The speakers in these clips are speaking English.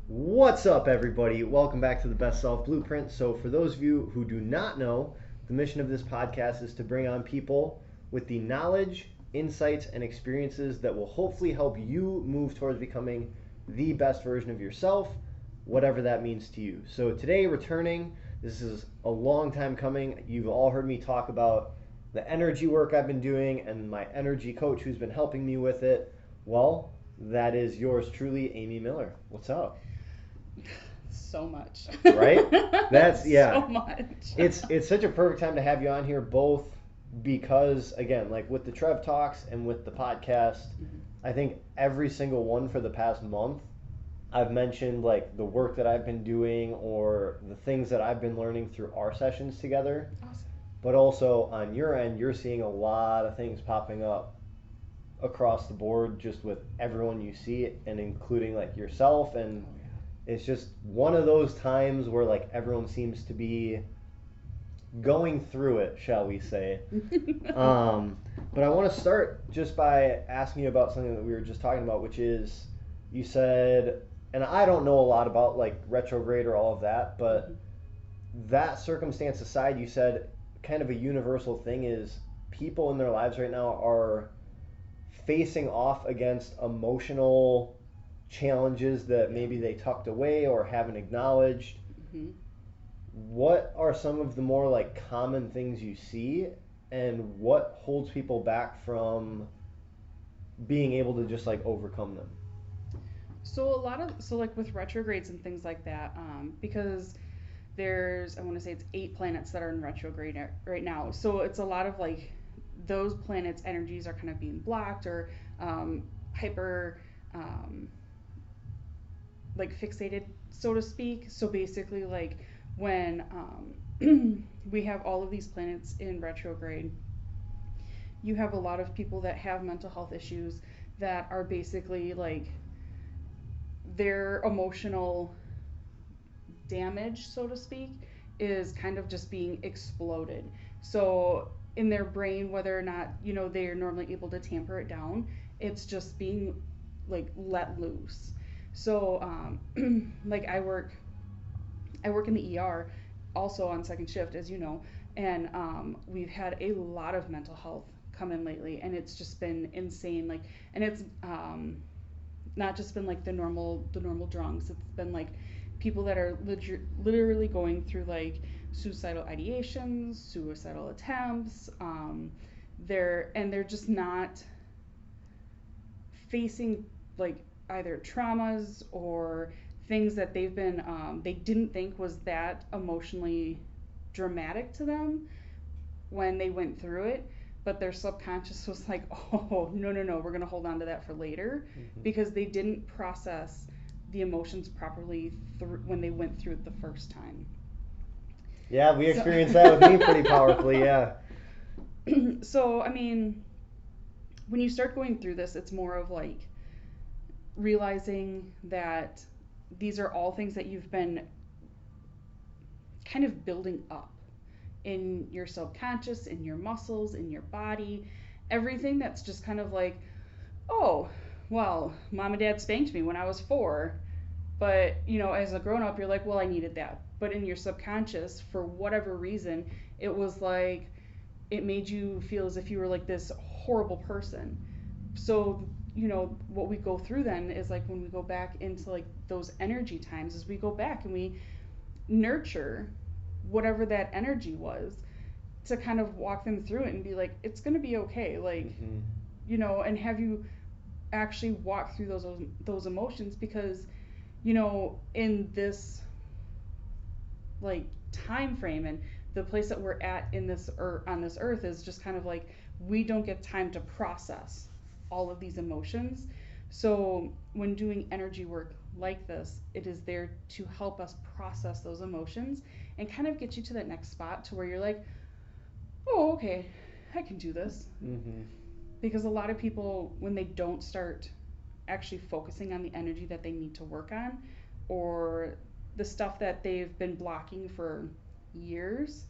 What's up, everybody? Welcome back to the Best Self Blueprint. So, for those of you who do not know, the mission of this podcast is to bring on people with the knowledge, insights, and experiences that will hopefully help you move towards becoming the best version of yourself, whatever that means to you. So, today, returning, this is a long time coming. You've all heard me talk about the energy work I've been doing and my energy coach who's been helping me with it. Well, that is yours truly, Amy Miller. What's up? So much. Right? That's yeah. So much. It's such a perfect time to have you on here both because again, like with the Trev Talks and with the podcast, I think every single one for the past month I've mentioned like the work that I've been doing or the things that I've been learning through our sessions together. Awesome. But also on your end, you're seeing a lot of things popping up across the board just with everyone you see and including like yourself, and Oh it's just one of those times where like everyone seems to be going through it, shall we say. yeah. But I want to start just by asking you about something that we were just talking about, which is you said, and I don't know a lot about like retrograde or all of that, but that circumstance aside, you said kind of a universal thing is people in their lives right now are facing off against emotional challenges that maybe they tucked away or haven't acknowledged. hmm What are some of the more like common things you see, and what holds people back from being able to just like overcome them? So like with retrogrades and things like that, because I want to say it's 8 planets that are in retrograde right now. So it's a lot of like those planets' energies are kind of being blocked or hyper um, like fixated, so to speak. So basically, like when we have all of these planets in retrograde, you have a lot of people that have mental health issues that are basically like their emotional damage, so to speak, is kind of just being exploded. So in their brain, whether or not they are normally able to tamper it down, it's just being like let loose. So like I work in the ER, also on second shift, as you know, and we've had a lot of mental health come in lately, and it's just been insane. Like, and it's not just been like the normal drunks. It's been like people that are literally going through like suicidal ideations, suicidal attempts. They're just not facing like either traumas or things that they didn't think was that emotionally dramatic to them when they went through it, but their subconscious was like, oh, no, no, no, we're going to hold on to that for later, Mm-hmm. because they didn't process the emotions properly when they went through it the first time. Yeah, we So, experienced that with me pretty powerfully. Yeah. so I mean, when you start going through this, it's more of like realizing that these are all things that you've been kind of building up in your subconscious, in your muscles, in your body, everything that's just kind of like, oh, well, mom and dad spanked me when I was 4. But, as a grown up, you're like, well, I needed that. But in your subconscious, for whatever reason, it was like, it made you feel as if you were like this horrible person. So, what we go through then is like when we go back into like those energy times, is we go back and we nurture whatever that energy was to kind of walk them through it and be like, it's going to be okay. Like, Mm-hmm. and have you actually walk through those emotions, because in this like time frame and the place that we're at in this on this earth is just kind of like we don't get time to process all of these emotions. So when doing energy work like this, it is there to help us process those emotions and kind of get you to that next spot to where you're like, oh, okay, I can do this. Mm-hmm. Because a lot of people, when they don't start actually focusing on the energy that they need to work on, or the stuff that they've been blocking for years,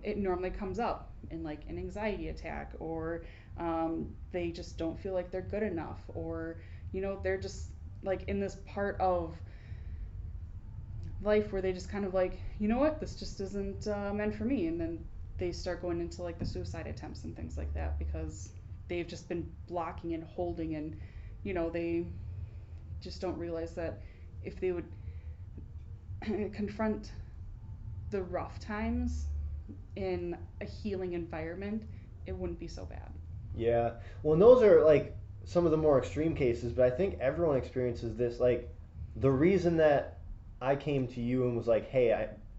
it normally comes up in like an anxiety attack, or they just don't feel like they're good enough, or they're just like in this part of life where they just kind of like, you know what, this just isn't meant for me, and then they start going into like the suicide attempts and things like that because they've just been blocking and holding, and they just don't realize that if they would confront the rough times in a healing environment, it wouldn't be so bad. Yeah. Well, and those are like some of the more extreme cases, but I think everyone experiences this. Like, the reason that I came to you and was like, hey,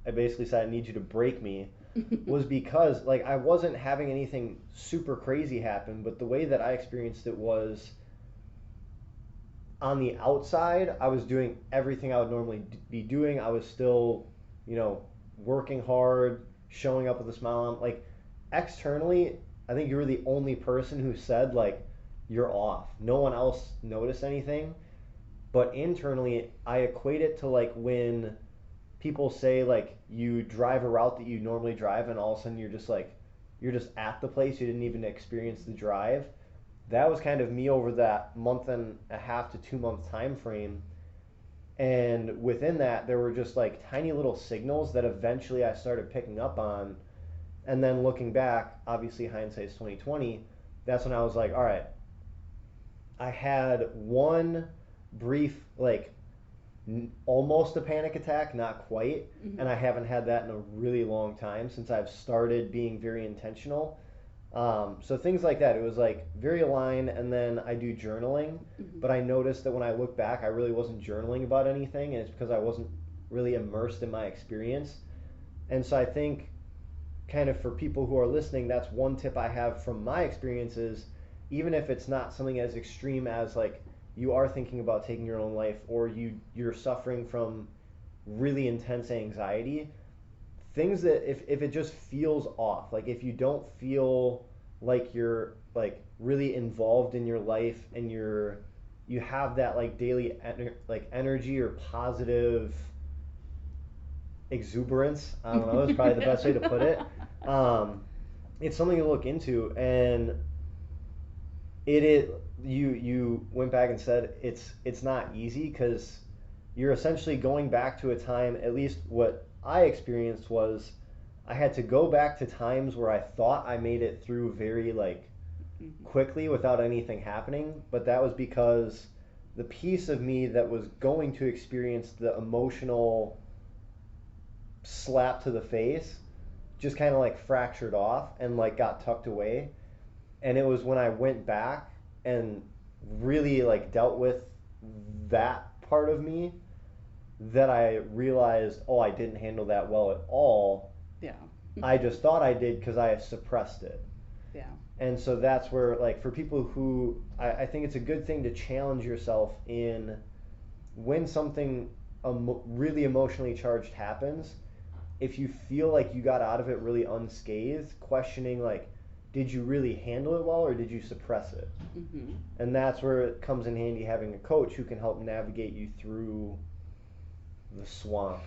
I basically said I need you to break me was because like I wasn't having anything super crazy happen, but the way that I experienced it was on the outside, I was doing everything I would normally be doing. I was still, you know, working hard, showing up with a smile on. Like, externally, I think you were the only person who said, like, you're off. No one else noticed anything. But internally, I equate it to like when people say, like, you drive a route that you normally drive, and all of a sudden you're just at the place, you didn't even experience the drive. That was kind of me over that month and a half to 2 month time frame. And within that, there were just like tiny little signals that eventually I started picking up on. And then looking back, obviously hindsight's 2020. That's when I was like, all right, I had one brief like almost a panic attack, not quite, Mm-hmm. and I haven't had that in a really long time since I've started being very intentional. So things like that, it was like very aligned, and then I do journaling, Mm-hmm. but I noticed that when I look back, I really wasn't journaling about anything, and it's because I wasn't really immersed in my experience. And so I think, kind of for people who are listening, that's one tip I have from my experiences, even if it's not something as extreme as like you are thinking about taking your own life or you're suffering from really intense anxiety, things that if it just feels off, like if you don't feel like you're like really involved in your life and you have that like daily like energy or positive exuberance, I don't know, is probably the best way to put it. um, it's something to look into. And it you went back and said it's not easy because you're essentially going back to a time, at least what I experienced was I had to go back to times where I thought I made it through very like Mm-hmm. quickly without anything happening, but that was because the piece of me that was going to experience the emotional slap to the face just kind of like fractured off and like got tucked away. And it was when I went back and really like dealt with that part of me that I realized, oh, I didn't handle that well at all. Yeah. I just thought I did because I suppressed it. Yeah. And so that's where, like, for people who, I think it's a good thing to challenge yourself in when something really emotionally charged happens. If you feel like you got out of it really unscathed, questioning, like, did you really handle it well or did you suppress it? Mm-hmm. And that's where it comes in handy having a coach who can help navigate you through the swamp.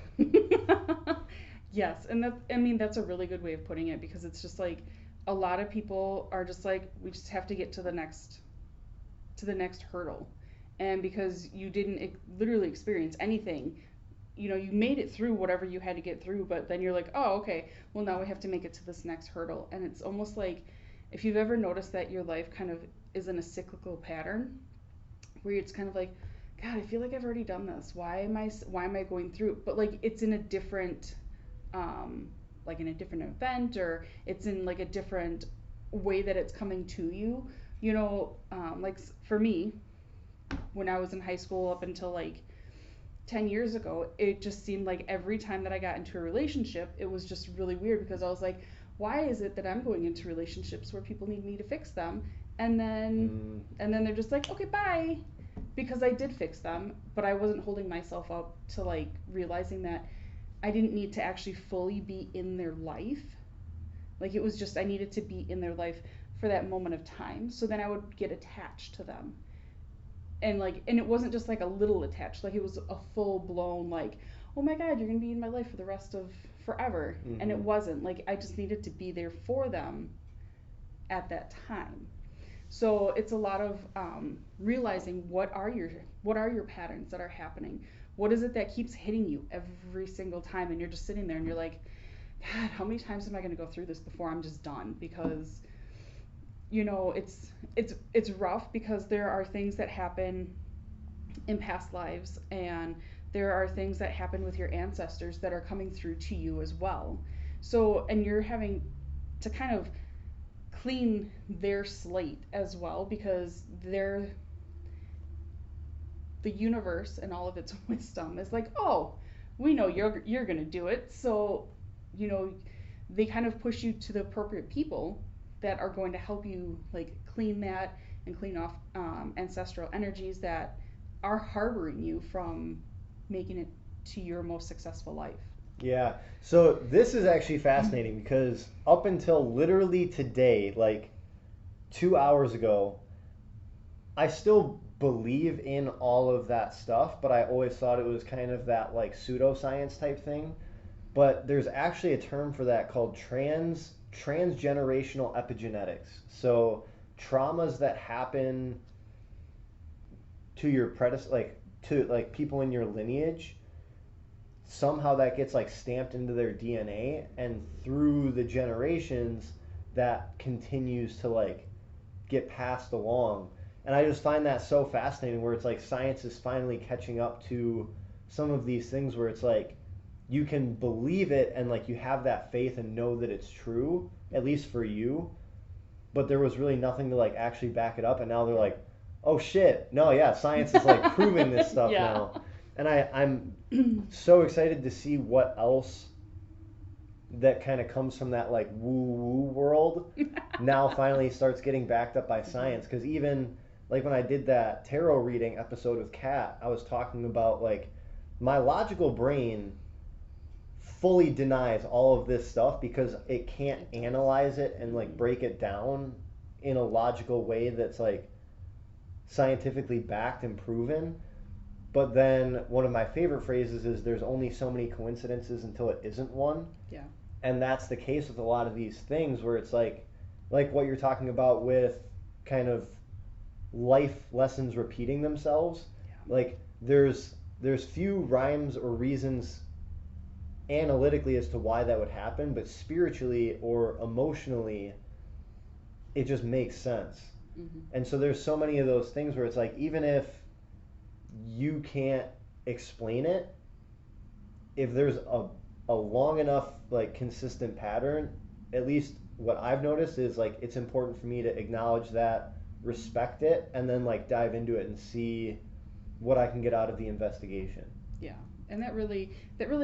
Yes, and that, I mean, that's a really good way of putting it because it's just like a lot of people are just like, we just have to get to the next hurdle. And because you didn't literally experience anything, you made it through whatever you had to get through, but then you're like, oh, okay, well, now we have to make it to this next hurdle. And it's almost like if you've ever noticed that your life kind of is in a cyclical pattern where it's kind of like, God, I feel like I've already done this. Why am I going through it? But like it's in a different um like in a different event, or it's in like a different way that it's coming to you. Like for me, when I was in high school up until like 10 years ago, it just seemed like every time that I got into a relationship, it was just really weird because I was like, why is it that I'm going into relationships where people need me to fix them? And then Mm, and then they're just like, okay, bye. Because I did fix them, but I wasn't holding myself up to like realizing that I didn't need to actually fully be in their life. Like it was just I needed to be in their life for that moment of time. So then I would get attached to them, and it wasn't just like a little attached, like it was a full blown like, oh my God, you're gonna be in my life for the rest of forever. And it mm-hmm. wasn't like I just needed to be there for them at that time. So it's a lot of realizing what are your patterns that are happening, What is it that keeps hitting you every single time? And you're just sitting there and you're like, God, how many times am I going to go through this before I'm just done? Because it's rough because there are things that happen in past lives, and there are things that happen with your ancestors that are coming through to you as well. So, and you're having to kind of clean their slate as well, because they're the universe and all of its wisdom is like, oh, we know you're gonna do it, so you know they kind of push you to the appropriate people that are going to help you like clean that and clean off ancestral energies that are harboring you from making it to your most successful life. Yeah. So this is actually fascinating because up until literally today, like 2 hours ago, I still believe in all of that stuff, but I always thought it was kind of that like pseudoscience type thing. But there's actually a term for that called transgenerational epigenetics. So traumas that happen to your like to like people in your lineage, somehow that gets like stamped into their DNA, and through the generations that continues to like get passed along. And I just find that so fascinating where it's like science is finally catching up to some of these things where it's like you can believe it and like you have that faith and know that it's true, at least for you, but there was really nothing to like actually back it up, and now they're like, oh shit, no, yeah, science is like proving this stuff Yeah. now. And I'm so excited to see what else that kind of comes from that like woo woo world now finally starts getting backed up by science. Because even like when I did that tarot reading episode with Kat, I was talking about like my logical brain fully denies all of this stuff because it can't analyze it and like break it down in a logical way that's like scientifically backed and proven. But then one of my favorite phrases is there's only so many coincidences until it isn't one. Yeah. And that's the case with a lot of these things where it's like what you're talking about with kind of life lessons repeating themselves. Yeah. Like there's few rhymes or reasons analytically as to why that would happen, but spiritually or emotionally it just makes sense. Mm-hmm. And so there's so many of those things where it's like even if you can't explain it, if there's a long enough like consistent pattern, at least what I've noticed is like it's important for me to acknowledge that, respect it, and then like dive into it and see what I can get out of the investigation. Yeah. And that really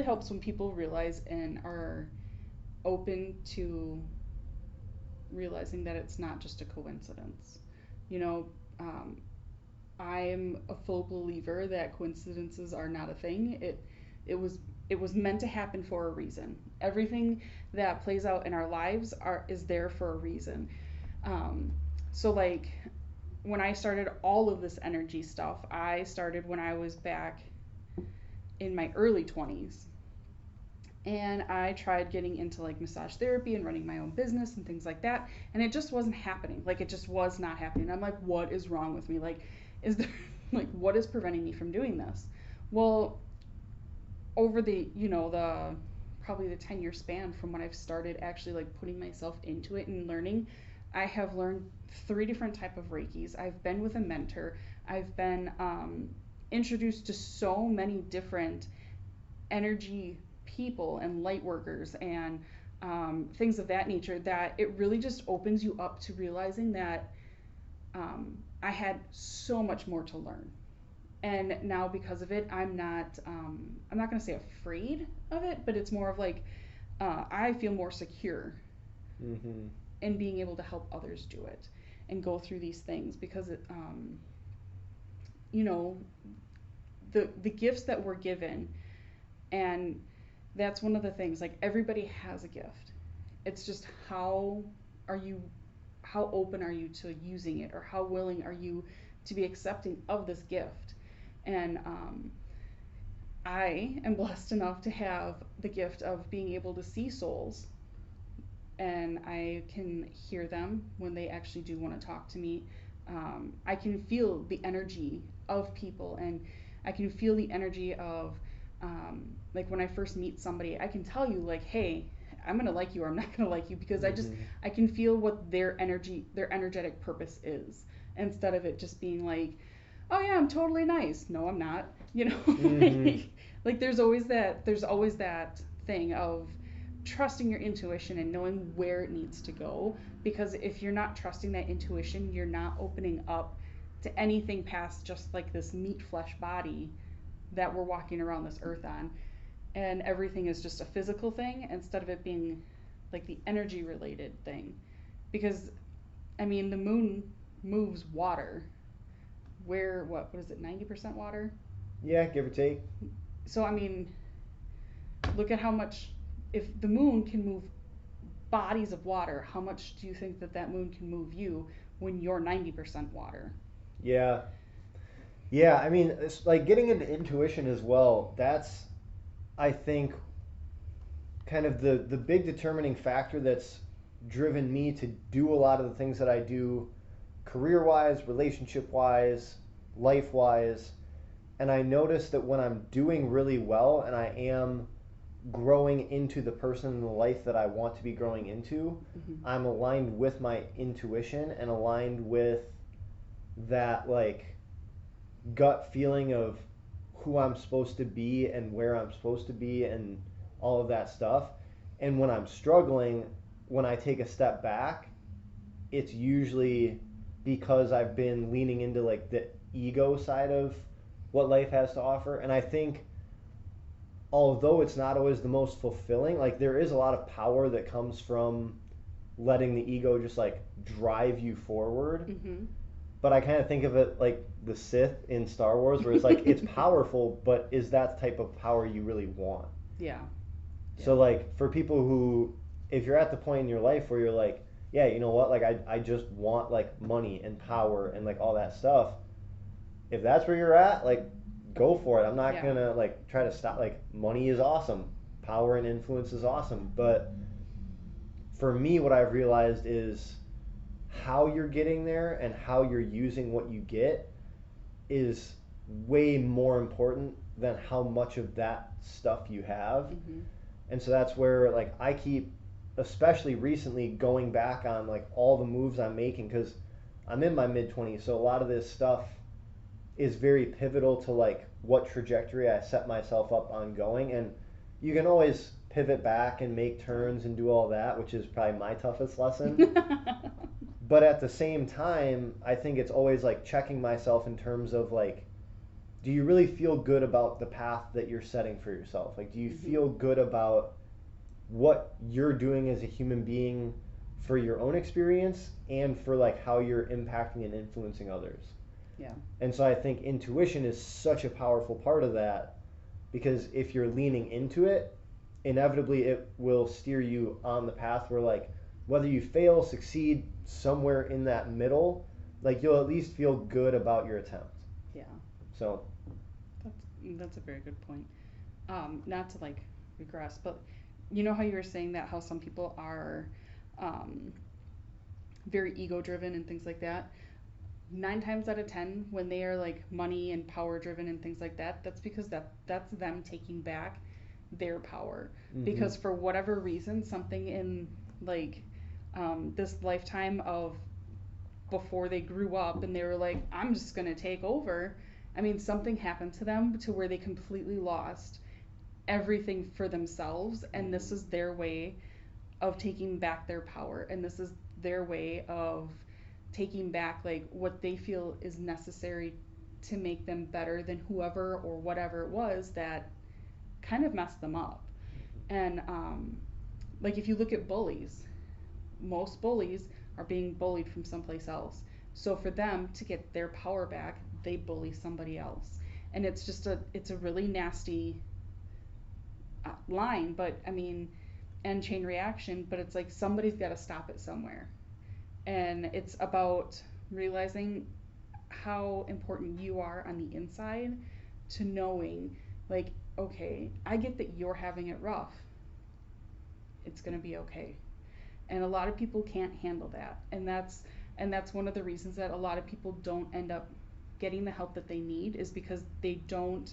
helps when people realize and are open to realizing that it's not just a coincidence. You know, um, I'm a full believer that coincidences are not a thing. It was meant to happen for a reason. Everything that plays out in our lives is there for a reason. Um, so like when I started all of this energy stuff, I started when I was back in my early 20s, and I tried getting into like massage therapy and running my own business and things like that, and it just wasn't happening. Like it just was not happening. I'm like, what is wrong with me? Like, is there like what is preventing me from doing this? Well, over the probably the 10-year span from when I've started actually like putting myself into it and learning, I have learned 3 different type of Reikis. I've been with a mentor. I've been introduced to so many different energy people and light workers and things of that nature, that it really just opens you up to realizing that I had so much more to learn. And now because of it, I'm not going to say afraid of it, but it's more of like I feel more secure Mm-hmm. in being able to help others do it and go through these things, because it you know the gifts that we're given, and that's one of the things, like everybody has a gift. It's just are you how open are you to using it, or how willing are you to be accepting of this gift. And I am blessed enough to have the gift of being able to see souls, and I can hear them when they actually do want to talk to me. I can feel the energy of people, and I can feel the energy of, like when I first meet somebody, I can tell you like, hey, I'm gonna like you or I'm not gonna like you because Mm-hmm. I can feel what their energetic purpose is, instead of it just being like, oh yeah, I'm totally nice. No, I'm not. You know, Mm-hmm. like there's always that thing of trusting your intuition and knowing where it needs to go, because if you're not trusting that intuition, you're not opening up to anything past just like this meat flesh body that we're walking around this earth on, and everything is just a physical thing instead of it being like the energy related thing. Because I mean, the moon moves water. Where what is it, 90% water? Yeah, give or take. So I mean, look at how much, if the moon can move bodies of water, how much do you think that that moon can move you when you're 90% water? Yeah. Yeah, I mean, it's like getting into intuition as well. That's, I think, kind of the big determining factor that's driven me to do a lot of the things that I do, career wise, relationship wise, life wise. And I notice that when I'm doing really well and I am growing into the person in the life that I want to be growing into, Mm-hmm. I'm aligned with my intuition and aligned with that like gut feeling of who I'm supposed to be and where I'm supposed to be and all of that stuff. And when I'm struggling, when I take a step back, it's usually because I've been leaning into like the ego side of what life has to offer. And I think although it's not always the most fulfilling, like there is a lot of power that comes from letting the ego just like drive you forward. Mm-hmm. But I kind of think of it like the Sith in Star Wars, where it's like it's powerful, but is that the type of power you really want? Yeah. So Yeah. like for people who, if you're at the point in your life where you're like, yeah, you know what, like I just want like money and power and like all that stuff. If that's where you're at, like go for it. I'm not Yeah. gonna like try to stop. Like money is awesome, power and influence is awesome, but for me, what I've realized is how you're getting there and how you're using what you get is way more important than how much of that stuff you have. Mm-hmm. And so that's where like I keep, especially recently, going back on like all the moves I'm making because I'm in my mid 20s, so a lot of this stuff is very pivotal to like what trajectory I set myself up on going. And you can always pivot back and make turns and do all that, which is probably my toughest lesson. But at the same time, I think it's always like checking myself in terms of like, do you really feel good about the path that you're setting for yourself? Like, do you Mm-hmm. feel good about what you're doing as a human being for your own experience and for like how you're impacting and influencing others? Yeah. And so I think intuition is such a powerful part of that because if you're leaning into it, inevitably it will steer you on the path where like whether you fail, succeed, somewhere in that middle, like you'll at least feel good about your attempt. Yeah. So That's that's a very good point. Not to like regress, but you know how you were saying that how some people are um, very ego driven and things like that. 9 times out of 10, when they are like money and power driven and things like that, that's because that's them taking back their power. mm-hmm. Because for whatever reason, something in like this lifetime of before they grew up and they were like, I'm just gonna take over. I mean, something happened to them to where they completely lost everything for themselves, and this is their way of taking back their power, and this is their way of taking back like what they feel is necessary to make them better than whoever or whatever it was that kind of messed them up. And like if you look at bullies, most bullies are being bullied from someplace else. So for them to get their power back, they bully somebody else. And it's a really nasty line, but I mean, and chain reaction, but it's like somebody's got to stop it somewhere. And it's about realizing how important you are on the inside to knowing like, okay, I get that you're having it rough. It's going to be okay. And a lot of people can't handle that. And that's one of the reasons that a lot of people don't end up getting the help that they need is because they don't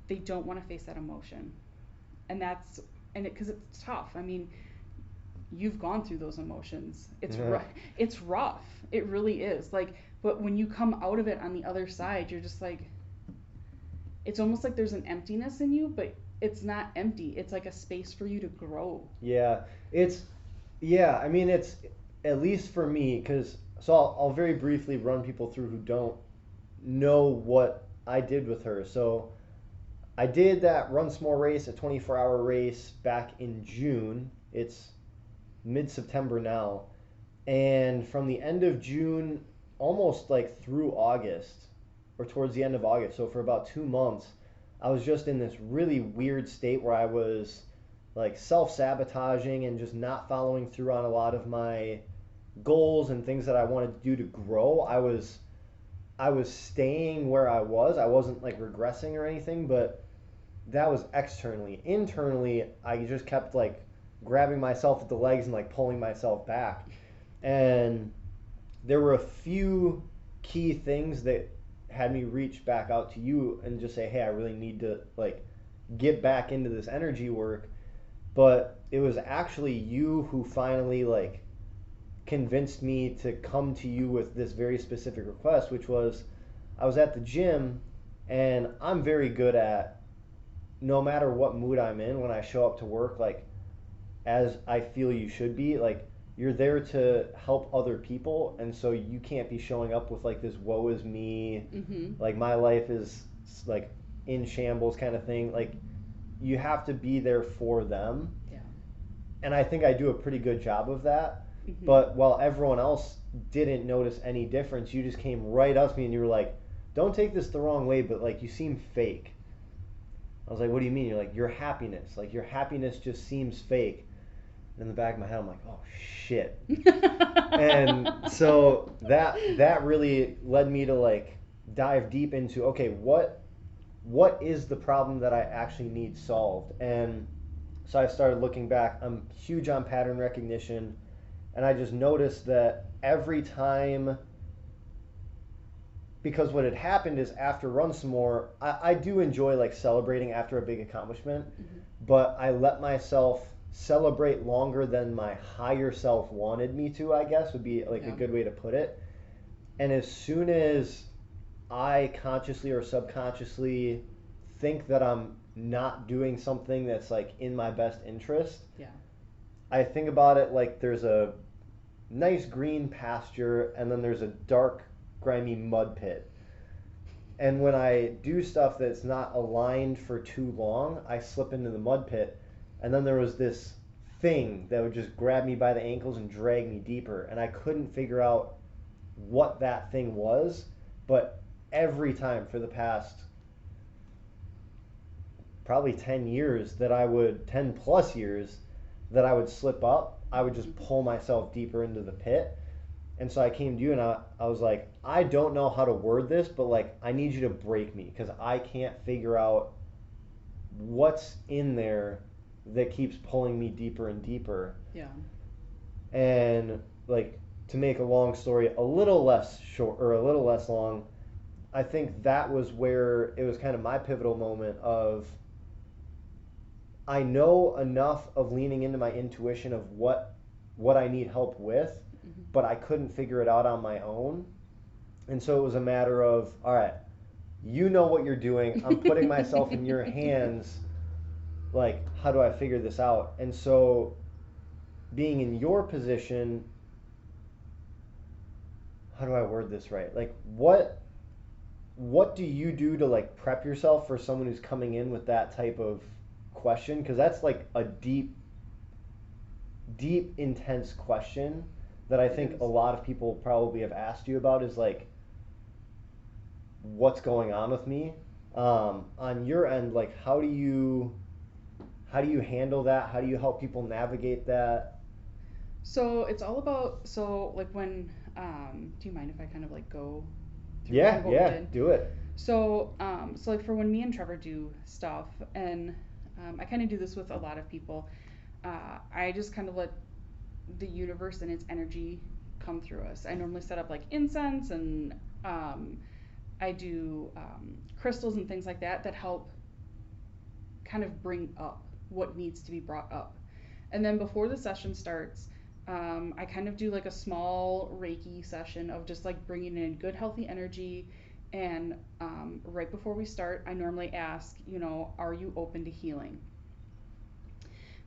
want to face that emotion. And because it's tough. I mean, you've gone through those emotions. It's rough. It really is. Like, but when you come out of it on the other side, you're just like, it's almost like there's an emptiness in you, but it's not empty. It's like a space for you to grow. Yeah, I mean, it's at least for me, because so I'll very briefly run people through who don't know what I did with her. So I did that Run S'more race, a 24-hour race back in June. It's mid-September now. And from the end of June, almost like through August, or towards the end of August, so for about 2 months, I was just in this really weird state where I was like self-sabotaging and just not following through on a lot of my goals and things that I wanted to do to grow. I was staying where I was. I wasn't like regressing or anything, but that was externally. Internally, I just kept like grabbing myself at the legs and like pulling myself back. And there were a few key things that had me reach back out to you and just say, hey, I really need to like get back into this energy work. But it was actually you who finally like convinced me to come to you with this very specific request, which was I was at the gym, and I'm very good at, no matter what mood I'm in, when I show up to work, like as I feel you should be, like you're there to help other people, and so you can't be showing up with like this woe is me, like my life is like in shambles kind of thing. Like you have to be there for them. Yeah. And I think I do a pretty good job of that. But while everyone else didn't notice any difference, you just came right up to me and you were like, don't take this the wrong way, but like you seem fake. I was like, what do you mean? You're like, your happiness just seems fake. And in the back of my head, I'm like, oh shit. And so that really led me to like dive deep into, okay, what is the problem that I actually need solved? And so I started looking back. I'm huge on pattern recognition, and I just noticed that every time, because what had happened is after Run Some More, I do enjoy like celebrating after a big accomplishment, but I let myself celebrate longer than my higher self wanted me to, I guess would be like a good way to put it. And as soon as I consciously or subconsciously think that I'm not doing something that's like in my best interest, I think about it like there's a nice green pasture and then there's a dark grimy mud pit. And when I do stuff that's not aligned for too long, I slip into the mud pit. And then there was this thing that would just grab me by the ankles and drag me deeper. And I couldn't figure out what that thing was. But every time for the past probably 10 years that I would, 10 plus years, that I would slip up, I would just pull myself deeper into the pit. And so I came to you and I was like, I don't know how to word this, but like, I need you to break me because I can't figure out what's in there that keeps pulling me deeper and deeper. Yeah. And like, to make a long story a little less short or a little less long, I think that was where it was kind of my pivotal moment of, I know enough of leaning into my intuition of what I need help with, but I couldn't figure it out on my own. And so it was a matter of, all right, you know what you're doing. I'm putting myself in your hands. Like, how do I figure this out? And so being in your position, how do I word this right? Like, what do you do to like prep yourself for someone who's coming in with that type of question? Because that's like a deep, intense question that I think a lot of people probably have asked you about, is like, what's going on with me? On your end, like, how do you handle that? How do you help people navigate that? So it's all about, so like when, do you mind if I kind of like go through Yeah, kind of what we did? do it. So, so like for when me and Trevor do stuff, and I kind of do this with a lot of people, I just kind of let the universe and its energy come through us. I normally set up like incense and I do crystals and things like that that help kind of bring up what needs to be brought up. And then before the session starts, I kind of do like a small Reiki session of just like bringing in good, healthy energy. And right before we start, I normally ask, are you open to healing?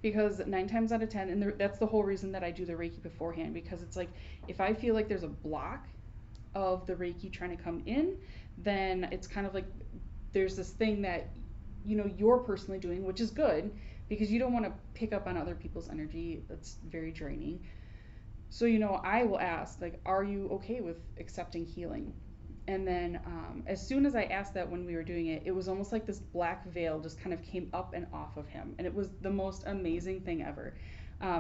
Because 9 times out of 10, and that's the whole reason that I do the Reiki beforehand, because it's like if I feel like there's a block of the Reiki trying to come in, then it's kind of like there's this thing that you're personally doing, which is good because you don't want to pick up on other people's energy. That's very draining. So I will ask, like, are you okay with accepting healing? And then as soon as I asked that when we were doing it, it was almost like this black veil just kind of came up and off of him, and it was the most amazing thing ever,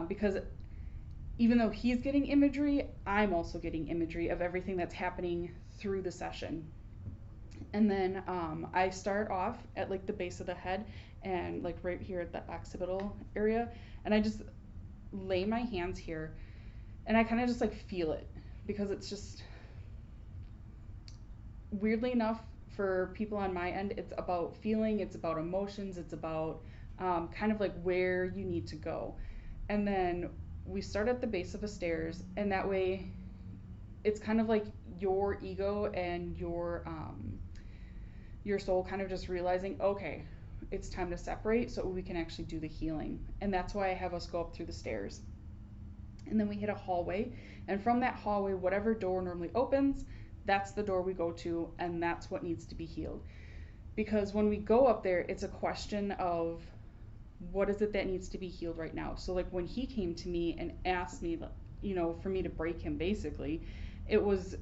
because even though he's getting imagery, I'm also getting imagery of everything that's happening through the session. And then I start off at like the base of the head and like right here at the occipital area, and I just lay my hands here, and I kind of just like feel it, because it's just weirdly enough for people on my end, it's about feeling, it's about emotions, it's about kind of like where you need to go. And then we start at the base of the stairs, and that way it's kind of like your ego and your soul kind of just realizing, okay, it's time to separate so we can actually do the healing. And that's why I have us go up through the stairs. And then we hit a hallway, and from that hallway, whatever door normally opens, that's the door we go to, and that's what needs to be healed. Because when we go up there, it's a question of what is it that needs to be healed right now. So like when he came to me and asked me, for me to break him, basically, it was,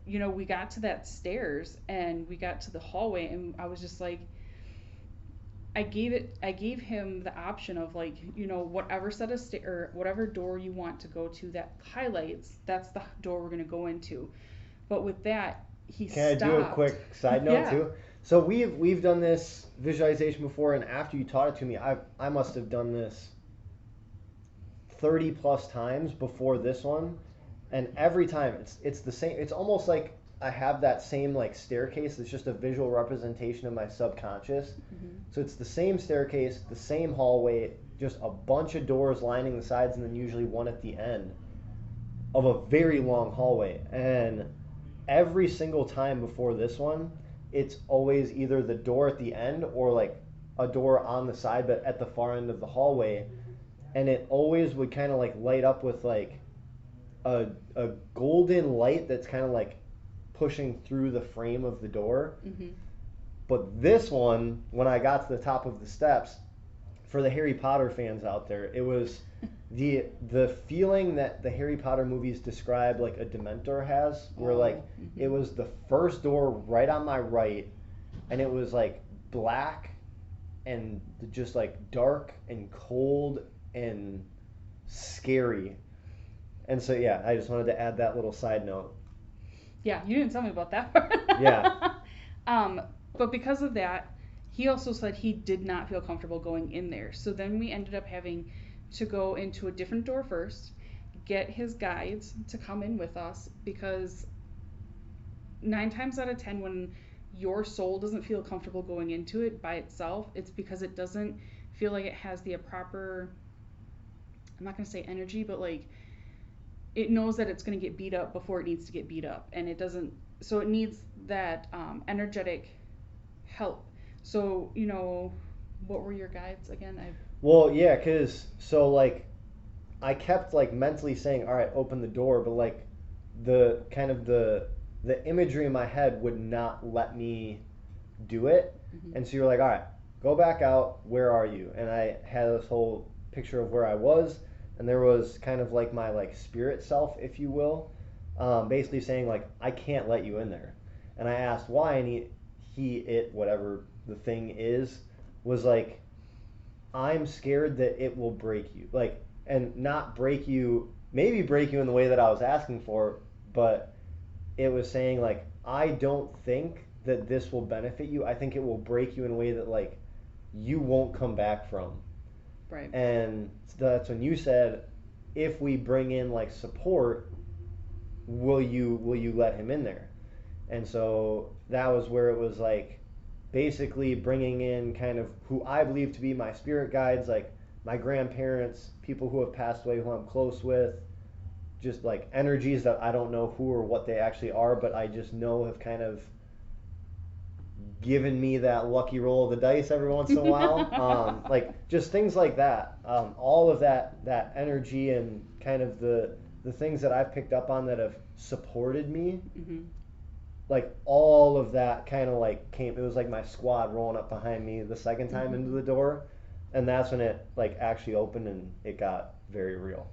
we got to that stairs and we got to the hallway, and I was just like, I gave him the option of like, whatever set of or whatever door you want to go to that highlights, that's the door we're going to go into. But with that, he stopped. Can I do a quick side note Yeah. too? So we've done this visualization before, and after you taught it to me, I must have done this 30 plus times before this one, and every time it's the same. It's almost like I have that same like staircase. It's just a visual representation of my subconscious. Mm-hmm. So it's the same staircase, the same hallway, just a bunch of doors lining the sides, and then usually one at the end of a very long hallway. And every single time before this one, it's always either the door at the end or like a door on the side but at the far end of the hallway, and it always would kind of like light up with like a golden light that's kind of like pushing through the frame of the door. Mm-hmm. But this one, when I got to the top of the steps, for the Harry Potter fans out there, it was the feeling that the Harry Potter movies describe like a Dementor has, where like mm-hmm. it was the first door right on my right, and it was like black and just like dark and cold and scary. And so yeah, I just wanted to add that little side note. Yeah, you didn't tell me about that part. Yeah. But because of that, he also said he did not feel comfortable going in there. So then we ended up having to go into a different door first, get his guides to come in with us, because 9 times out of 10 when your soul doesn't feel comfortable going into it by itself, it's because it doesn't feel like it has the proper, I'm not going to say energy, but like it knows that it's going to get beat up before it needs to get beat up, and it doesn't, so it needs that energetic help. So what were your guides again? Well, yeah, because so like I kept like mentally saying, all right, open the door, but like the kind of the imagery in my head would not let me do it. Mm-hmm. And so you're like, all right, go back out, where are you? And I had this whole picture of where I was, and there was kind of like my like spirit self, if you will, basically saying like, I can't let you in there. And I asked why, and it whatever the thing is, was like, I'm scared that it will break you, like, and not break you, maybe break you in the way that I was asking for, but it was saying like, I don't think that this will benefit you. I think it will break you in a way that like you won't come back from. Right. And that's when you said, if we bring in like support, will you let him in there? And so that was where it was like basically bringing in kind of who I believe to be my spirit guides, like my grandparents, people who have passed away who I'm close with, just like energies that I don't know who or what they actually are, but I just know have kind of given me that lucky roll of the dice every once in a while. Like just things like that. All of that energy and kind of the things that I've picked up on that have supported me. Mm-hmm. Like all of that kind of like came. It was like my squad rolling up behind me the second time into the door, and that's when it like actually opened and it got very real.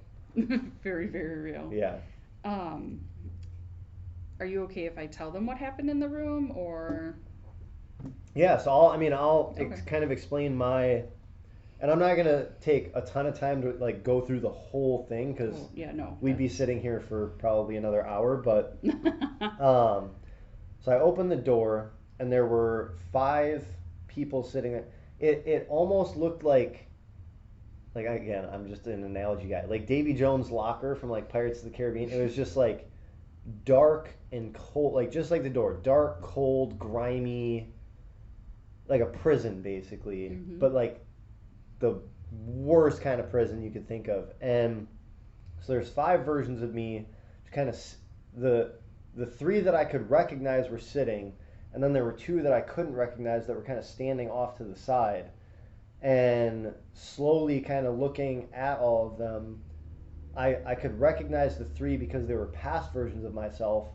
Very, very real. Yeah. Um, are you okay if I tell them what happened in the room, or? Yeah, so I'll Okay. kind of explain my, and I'm not gonna take a ton of time to like go through the whole thing because Oh, yeah, no. we'd be sitting here for probably another hour. But so I opened the door and there were 5 people sitting there. It almost looked like again, I'm just an analogy guy, like Davy Jones' locker from like Pirates of the Caribbean. It was just like dark and cold, like just like the door, dark, cold, grimy, like a prison basically, but like the worst kind of prison you could think of. And so there's 5 versions of me, kind of the 3 that I could recognize were sitting, and then there were 2 that I couldn't recognize that were kind of standing off to the side. And slowly kind of looking at all of them, I could recognize the 3 because they were past versions of myself.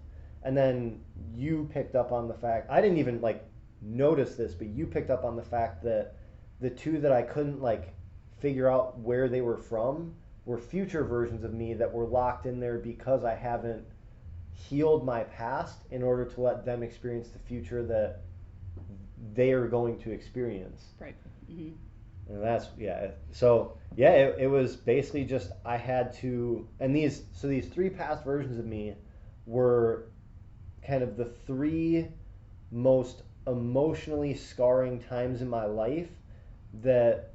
And then you picked up on the fact, I didn't even like notice this, but you picked up on the fact that the 2 that I couldn't like figure out where they were from were future versions of me that were locked in there because I haven't healed my past in order to let them experience the future that they are going to experience. Right. Mm-hmm. And that's, yeah. So yeah, it was basically just I had to, and these 3 past versions of me were kind of the 3 most emotionally scarring times in my life that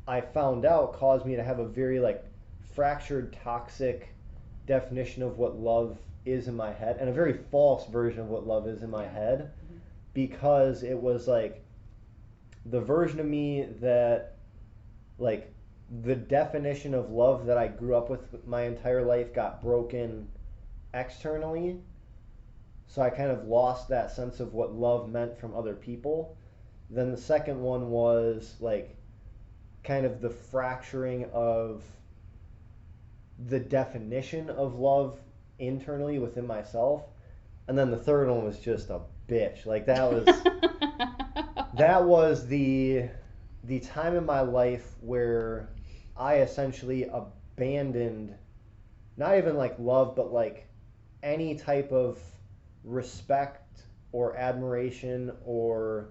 I found out caused me to have a very like fractured, toxic definition of what love is in my head, and a very false version of what love is in my head, because it was like the version of me that like the definition of love that I grew up with my entire life got broken externally. So I kind of lost that sense of what love meant from other people. Then the second one was like kind of the fracturing of the definition of love internally within myself. And then the third one was just a bitch. Like that was the time in my life where I essentially abandoned not even like love, but like any type of respect or admiration or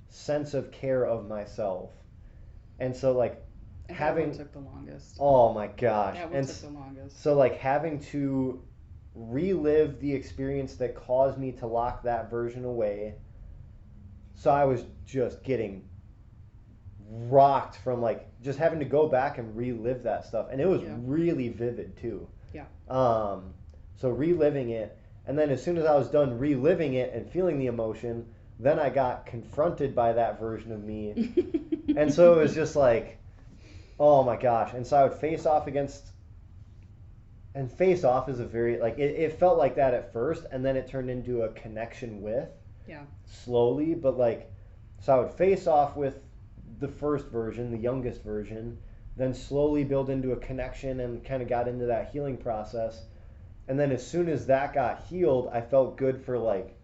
sense of care of myself. And so like having, that one took the longest. oh my gosh, That one took the longest. so like having to relive the experience that caused me to lock that version away. So I was just getting rocked from like just having to go back and relive that stuff, and it was really vivid too. Yeah. So reliving it, and then as soon as I was done reliving it and feeling the emotion, then I got confronted by that version of me, and so it was just like, oh my gosh. And so I would face off against, and face off is a very like it felt like that at first, and then it turned into a connection with. Yeah. Slowly, but like, so I would face off with the first version, the youngest version, then slowly build into a connection and kind of got into that healing process. And then as soon as that got healed, I felt good for like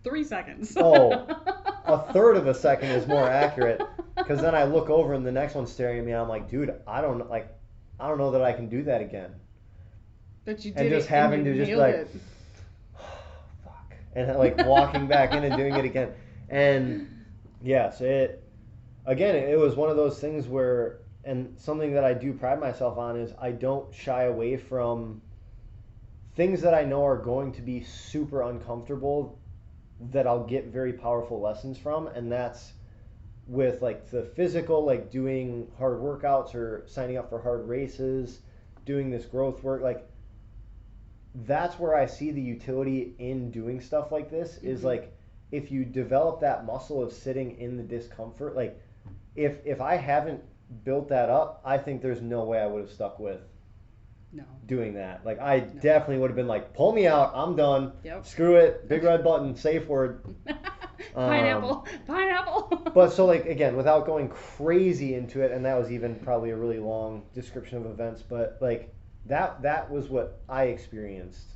3 seconds. A third of a second is more accurate, because then I look over and the next one's staring at me and I'm like, dude, I don't know that I can do that again. But you did and just it, having and you to just nailed like it. And like walking back in and doing it again. And yes, it was one of those things where, and something that I do pride myself on is I don't shy away from things that I know are going to be super uncomfortable, that I'll get very powerful lessons from. And that's with like the physical, like doing hard workouts or signing up for hard races, doing this growth work, like that's where I see the utility in doing stuff like this, is like if you develop that muscle of sitting in the discomfort, like if I haven't built that up, I think there's no way I would have stuck with No. doing that. Like I No. definitely would have been like, pull me out, I'm done. Yep. Screw it, big red button, safe word. Pineapple. But so like again, without going crazy into it, and that was even probably a really long description of events, but like that was what I experienced.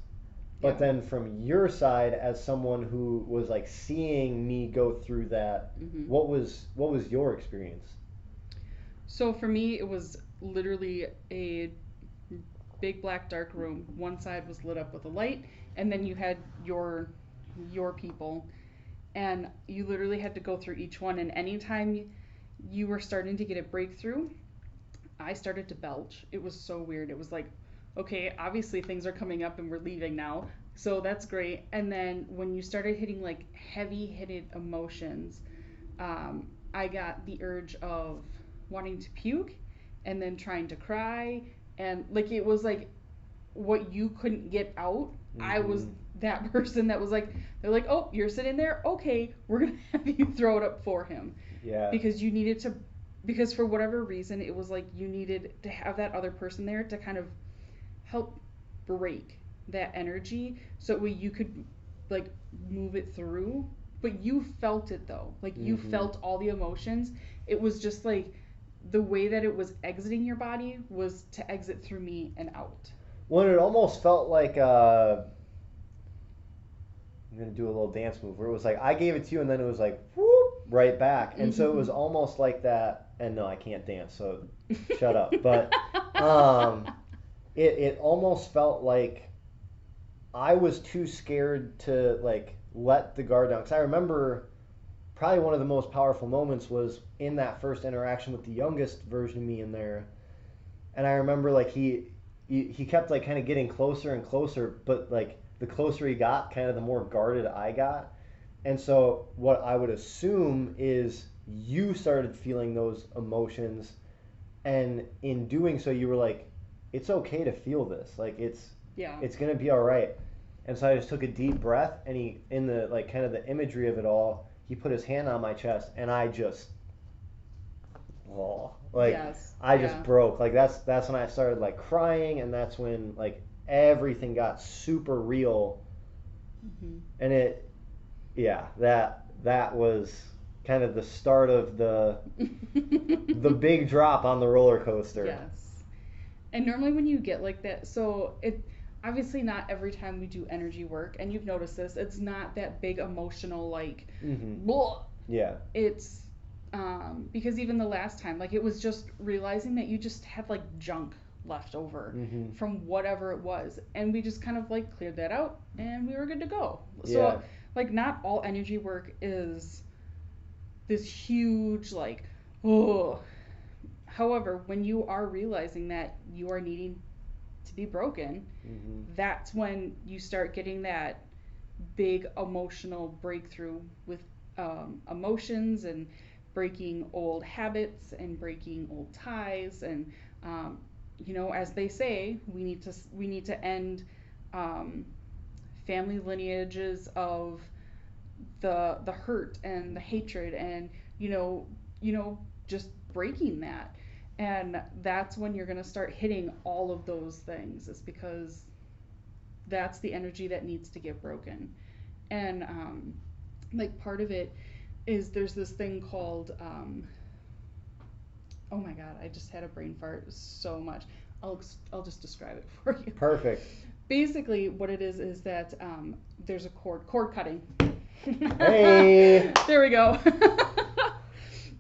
But Yeah. then from your side, as someone who was like seeing me go through that, Mhm. what was your experience? So for me, it was literally a big black dark room. One side was lit up with a light, and then you had your people, and you literally had to go through each one. And anytime you were starting to get a breakthrough, I started to belch. It was so weird. It was like, okay, obviously things are coming up and we're leaving now. So that's great. And then when you started hitting like heavy hitted emotions, I got the urge of wanting to puke and then trying to cry. And like it was like what you couldn't get out. I was that person that was like, they're like, oh, you're sitting there? Okay, we're going to have you throw it up for him. Yeah. Because you needed to, because for whatever reason, it was like you needed to have that other person there to kind of help break that energy so you could like move it through. But you felt it though. Like you felt all the emotions. It was just like the way that it was exiting your body was to exit through me and out. When it almost felt like I'm gonna do a little dance move where it was like I gave it to you and then it was like whoop right back, and so it was almost like that. And no, I can't dance, so shut up. But it almost felt like I was too scared to like let the guard down. Because I remember probably one of the most powerful moments was in that first interaction with the youngest version of me in there, and I remember like he kept like kind of getting closer and closer, but like the closer he got, kind of the more guarded I got. And so what I would assume is you started feeling those emotions, and in doing so you were like, it's okay to feel this. Like it's going to be all right. And so I just took a deep breath, and he, in the like kind of the imagery of it all, he put his hand on my chest, and I just I just broke. Like that's when I started like crying, and that's when like everything got super real. And that was kind of the start of the big drop on the roller coaster. Yes. And normally when you get like that, so it obviously not every time we do energy work, and you've noticed this, it's not that big emotional like blah. Yeah. It's because even the last time, like it was just realizing that you just had like junk left over from whatever it was, and we just kind of like cleared that out and we were good to go. So like not all energy work is this huge like oh. However, when you are realizing that you are needing to be broken, that's when you start getting that big emotional breakthrough with emotions and breaking old habits and breaking old ties. And you know, as they say, we need to end family lineages of the hurt and the hatred, and you know just breaking that. And that's when you're going to start hitting all of those things, is because that's the energy that needs to get broken. And like part of it is there's this thing called oh my god, I just had a brain fart so much. I'll just describe it for you. Perfect. Basically what it is that there's a cord cutting. Hey. There we go.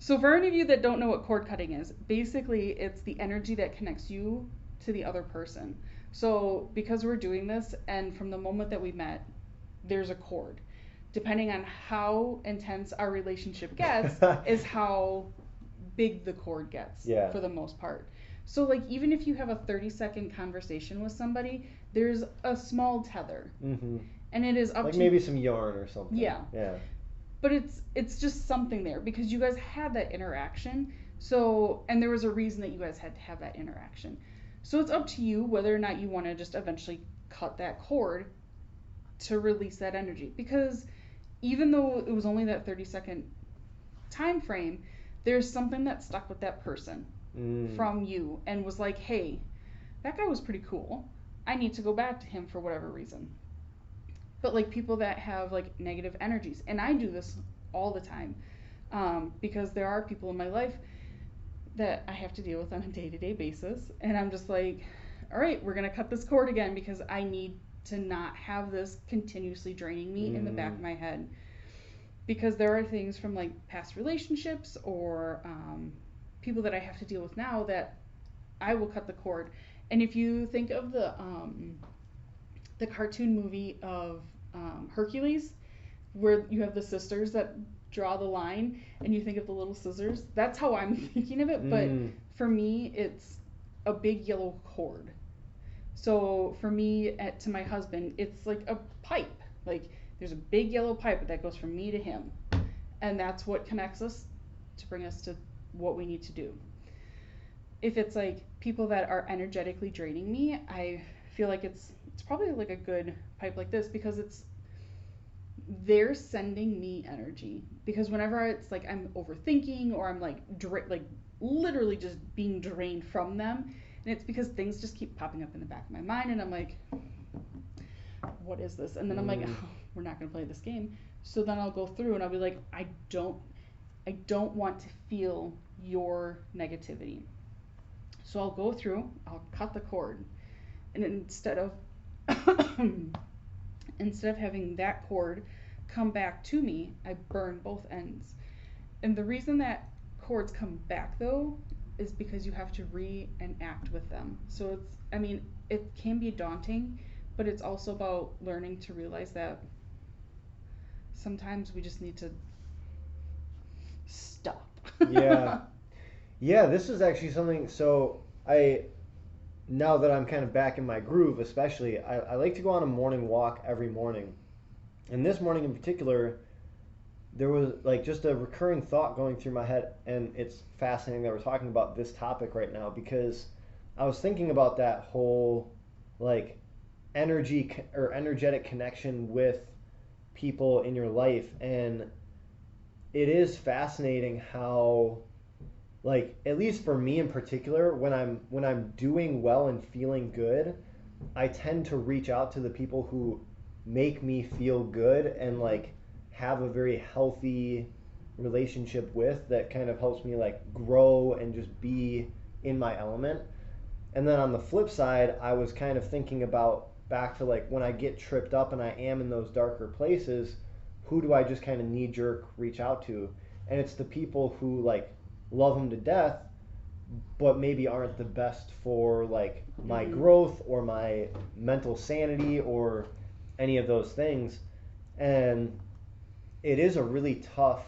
So for any of you that don't know what cord cutting is, basically it's the energy that connects you to the other person. So because we're doing this, and from the moment that we met, there's a cord. Depending on how intense our relationship gets is how big the cord gets for the most part. So like even if you have a 30-second conversation with somebody, there's a small tether. And it is up like to maybe some yarn or something. Yeah. But it's just something there because you guys had that interaction. So, and there was a reason that you guys had to have that interaction. So it's up to you whether or not you want to just eventually cut that cord to release that energy. Because even though it was only that 30-second time frame, there's something that stuck with that person from you and was like, hey, that guy was pretty cool. I need to go back to him for whatever reason. But like people that have like negative energies, and I do this all the time, because there are people in my life that I have to deal with on a day-to-day basis, and I'm just like, all right, we're gonna cut this cord again because I need to not have this continuously draining me in the back of my head. Because there are things from like past relationships or people that I have to deal with now that I will cut the cord. And if you think of the cartoon movie of Hercules, where you have the sisters that draw the line, and you think of the little scissors, that's how I'm thinking of it. But for me, it's a big yellow cord. So for me, to my husband, it's like a pipe. Like there's a big yellow pipe that goes from me to him, and that's what connects us to bring us to what we need to do. If it's like people that are energetically draining me, I feel like it's probably like a good pipe like this, because they're sending me energy. Because whenever it's like I'm overthinking or I'm like literally just being drained from them, and it's because things just keep popping up in the back of my mind, and I'm like, what is this? And then I'm like, oh, we're not gonna play this game. So then I'll go through and I'll be like, I don't want to feel your negativity. So I'll go through, I'll cut the cord, and instead of having that cord come back to me, I burn both ends. And the reason that cords come back though is because you have to reenact with them. So it can be daunting, but it's also about learning to realize that sometimes we just need to stop. Yeah, this is actually something. So now that I'm kind of back in my groove, especially, I like to go on a morning walk every morning. And this morning in particular, there was like just a recurring thought going through my head, and it's fascinating that we're talking about this topic right now, because I was thinking about that whole like energetic connection with people in your life, and it is fascinating how, like, at least for me in particular, when I'm doing well and feeling good, I tend to reach out to the people who make me feel good and like have a very healthy relationship with, that kind of helps me like grow and just be in my element. And then on the flip side, I was kind of thinking about back to like when I get tripped up and I am in those darker places, who do I just kind of knee jerk reach out to? And it's the people who like love them to death, but maybe aren't the best for like my growth or my mental sanity or any of those things. And it is a really tough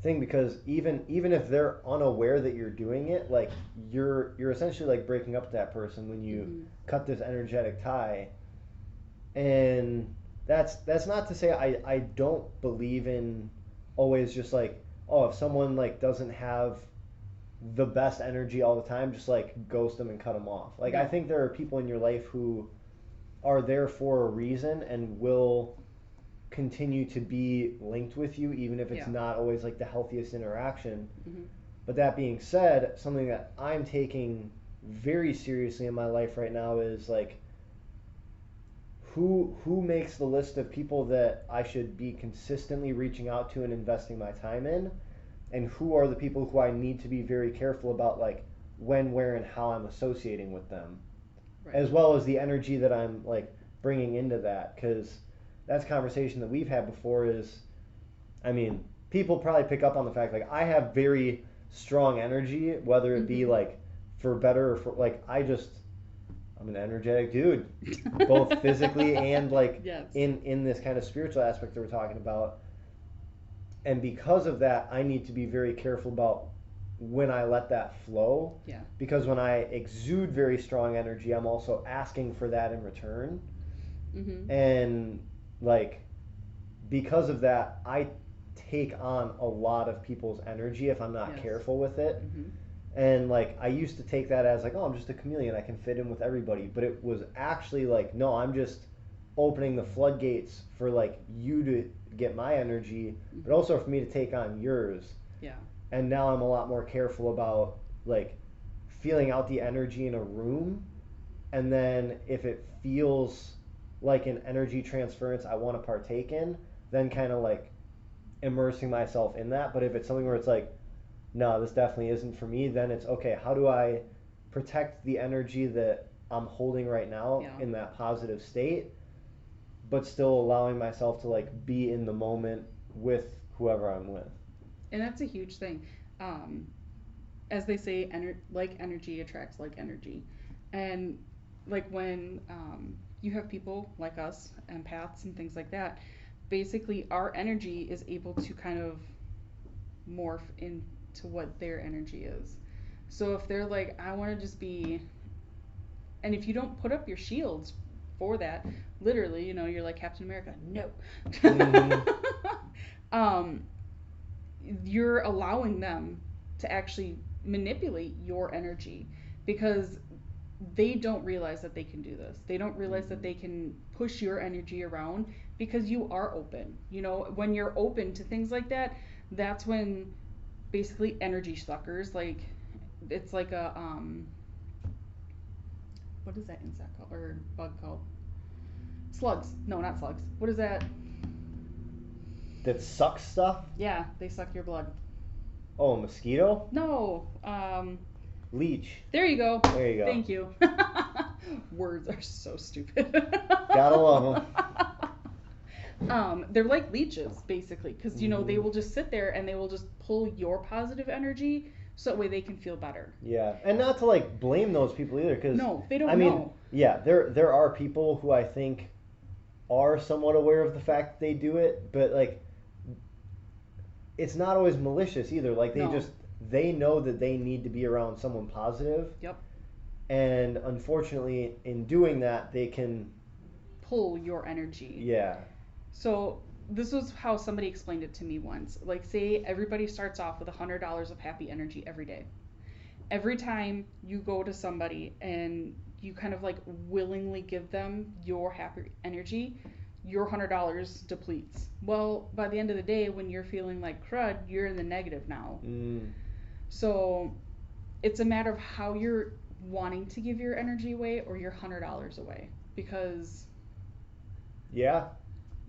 thing, because even if they're unaware that you're doing it, like you're essentially like breaking up with that person when you cut this energetic tie. And that's not to say I don't believe in always just like, oh, if someone like doesn't have the best energy all the time, just like ghost them and cut them off. Like I think there are people in your life who are there for a reason and will continue to be linked with you, even if it's not always like the healthiest interaction. But that being said, something that I'm taking very seriously in my life right now is like, who makes the list of people that I should be consistently reaching out to and investing my time in, and who are the people who I need to be very careful about, like when, where, and how I'm associating with them, as well as the energy that I'm like bringing into that. Because that's a conversation that we've had before. Is, I mean, people probably pick up on the fact like I have very strong energy, whether it be like for better or for like I'm an energetic dude, both physically and like in this kind of spiritual aspect that we're talking about. And because of that, I need to be very careful about when I let that flow. Because when I exude very strong energy, I'm also asking for that in return. And like, because of that, I take on a lot of people's energy if I'm not careful with it. And like, I used to take that as like, oh, I'm just a chameleon, I can fit in with everybody. But it was actually like, no, I'm just opening the floodgates for like you to get my energy, but Mhm. also for me to take on yours. Yeah. And now I'm a lot more careful about like feeling out the energy in a room, and then if it feels like an energy transference I want to partake in, then kind of like immersing myself in that. But if it's something where it's like, no, this definitely isn't for me, then it's okay, how do I protect the energy that I'm holding right now Yeah. in that positive state, but still allowing myself to like be in the moment with whoever I'm with. And that's a huge thing. Um, as they say, like energy attracts like energy. And like when you have people like us, empaths and things like that, basically our energy is able to kind of morph into what their energy is. So if they're like, I want to just be, and if you don't put up your shields for that, literally, you're like Captain America, no. Mm-hmm. um, you're allowing them to actually manipulate your energy because they don't realize that they can do this. They don't realize that Mm-hmm. they can push your energy around because you are open. When you're open to things like that, that's when basically energy suckers, like it's like a what is that insect called or bug called? Slugs. No, not slugs. What is that? That sucks stuff. Yeah, they suck your blood. Oh, a mosquito. No. Leech. There you go. There you go. Thank you. Words are so stupid. Gotta love They're like leeches, basically, because they Mm-hmm. will just sit there and they will just pull your positive energy, so that way they can feel better. Yeah, and not to like blame those people either, because No, they I don't mean, know. yeah, there are people who I think are somewhat aware of the fact that they do it, but like it's not always malicious either. Like No. they know that they need to be around someone positive, Yep. and unfortunately, in doing that, they can, Pull your energy. yeah. So this was how somebody explained it to me once. Like, say everybody starts off with $100 of happy energy every day. Every time you go to somebody and you kind of like willingly give them your happy energy, your $100 depletes. Well, by the end of the day, when you're feeling like crud, you're in the negative now. Mm, So it's a matter of how you're wanting to give your energy away or your $100 away. Because, yeah.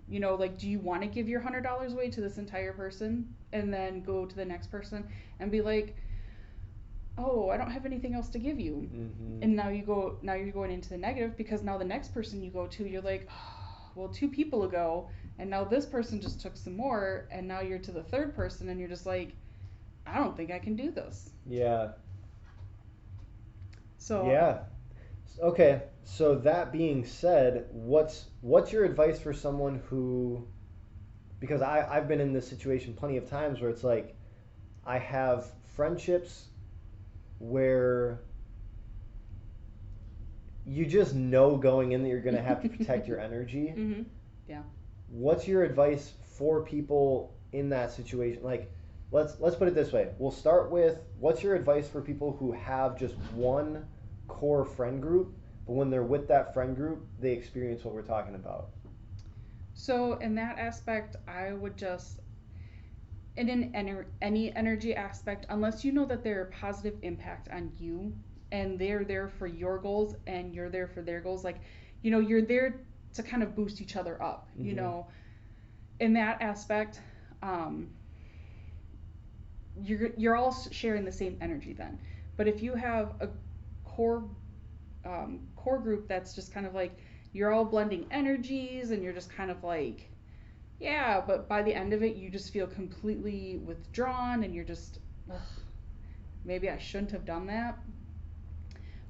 like, do you want to give your $100 away to this entire person and then go to the next person and be like, oh, I don't have anything else to give you. Mm-hmm. And now you're going into the negative because now the next person you go to, you're like, oh, well, two people ago, and now this person just took some more, and now you're to the third person, and you're just like, I don't think I can do this. Yeah. So, Yeah. Okay. So that being said, what's your advice for someone who, because I've been in this situation plenty of times where it's like I have friendships where you just know going in that you're going to have to protect your energy. mm-hmm. Yeah. What's your advice for people in that situation? Like, let's put it this way. We'll start with what's your advice for people who have just one core friend group, but when they're with that friend group, they experience what we're talking about. So in that aspect, I would just any energy aspect, unless you know that they're a positive impact on you and they're there for your goals and you're there for their goals, like, you're there to kind of boost each other up, Mm-hmm. in that aspect, um, you're all sharing the same energy then. But if you have a core core group that's just kind of like you're all blending energies and you're just kind of like, yeah, but by the end of it, you just feel completely withdrawn and you're just, ugh, maybe I shouldn't have done that.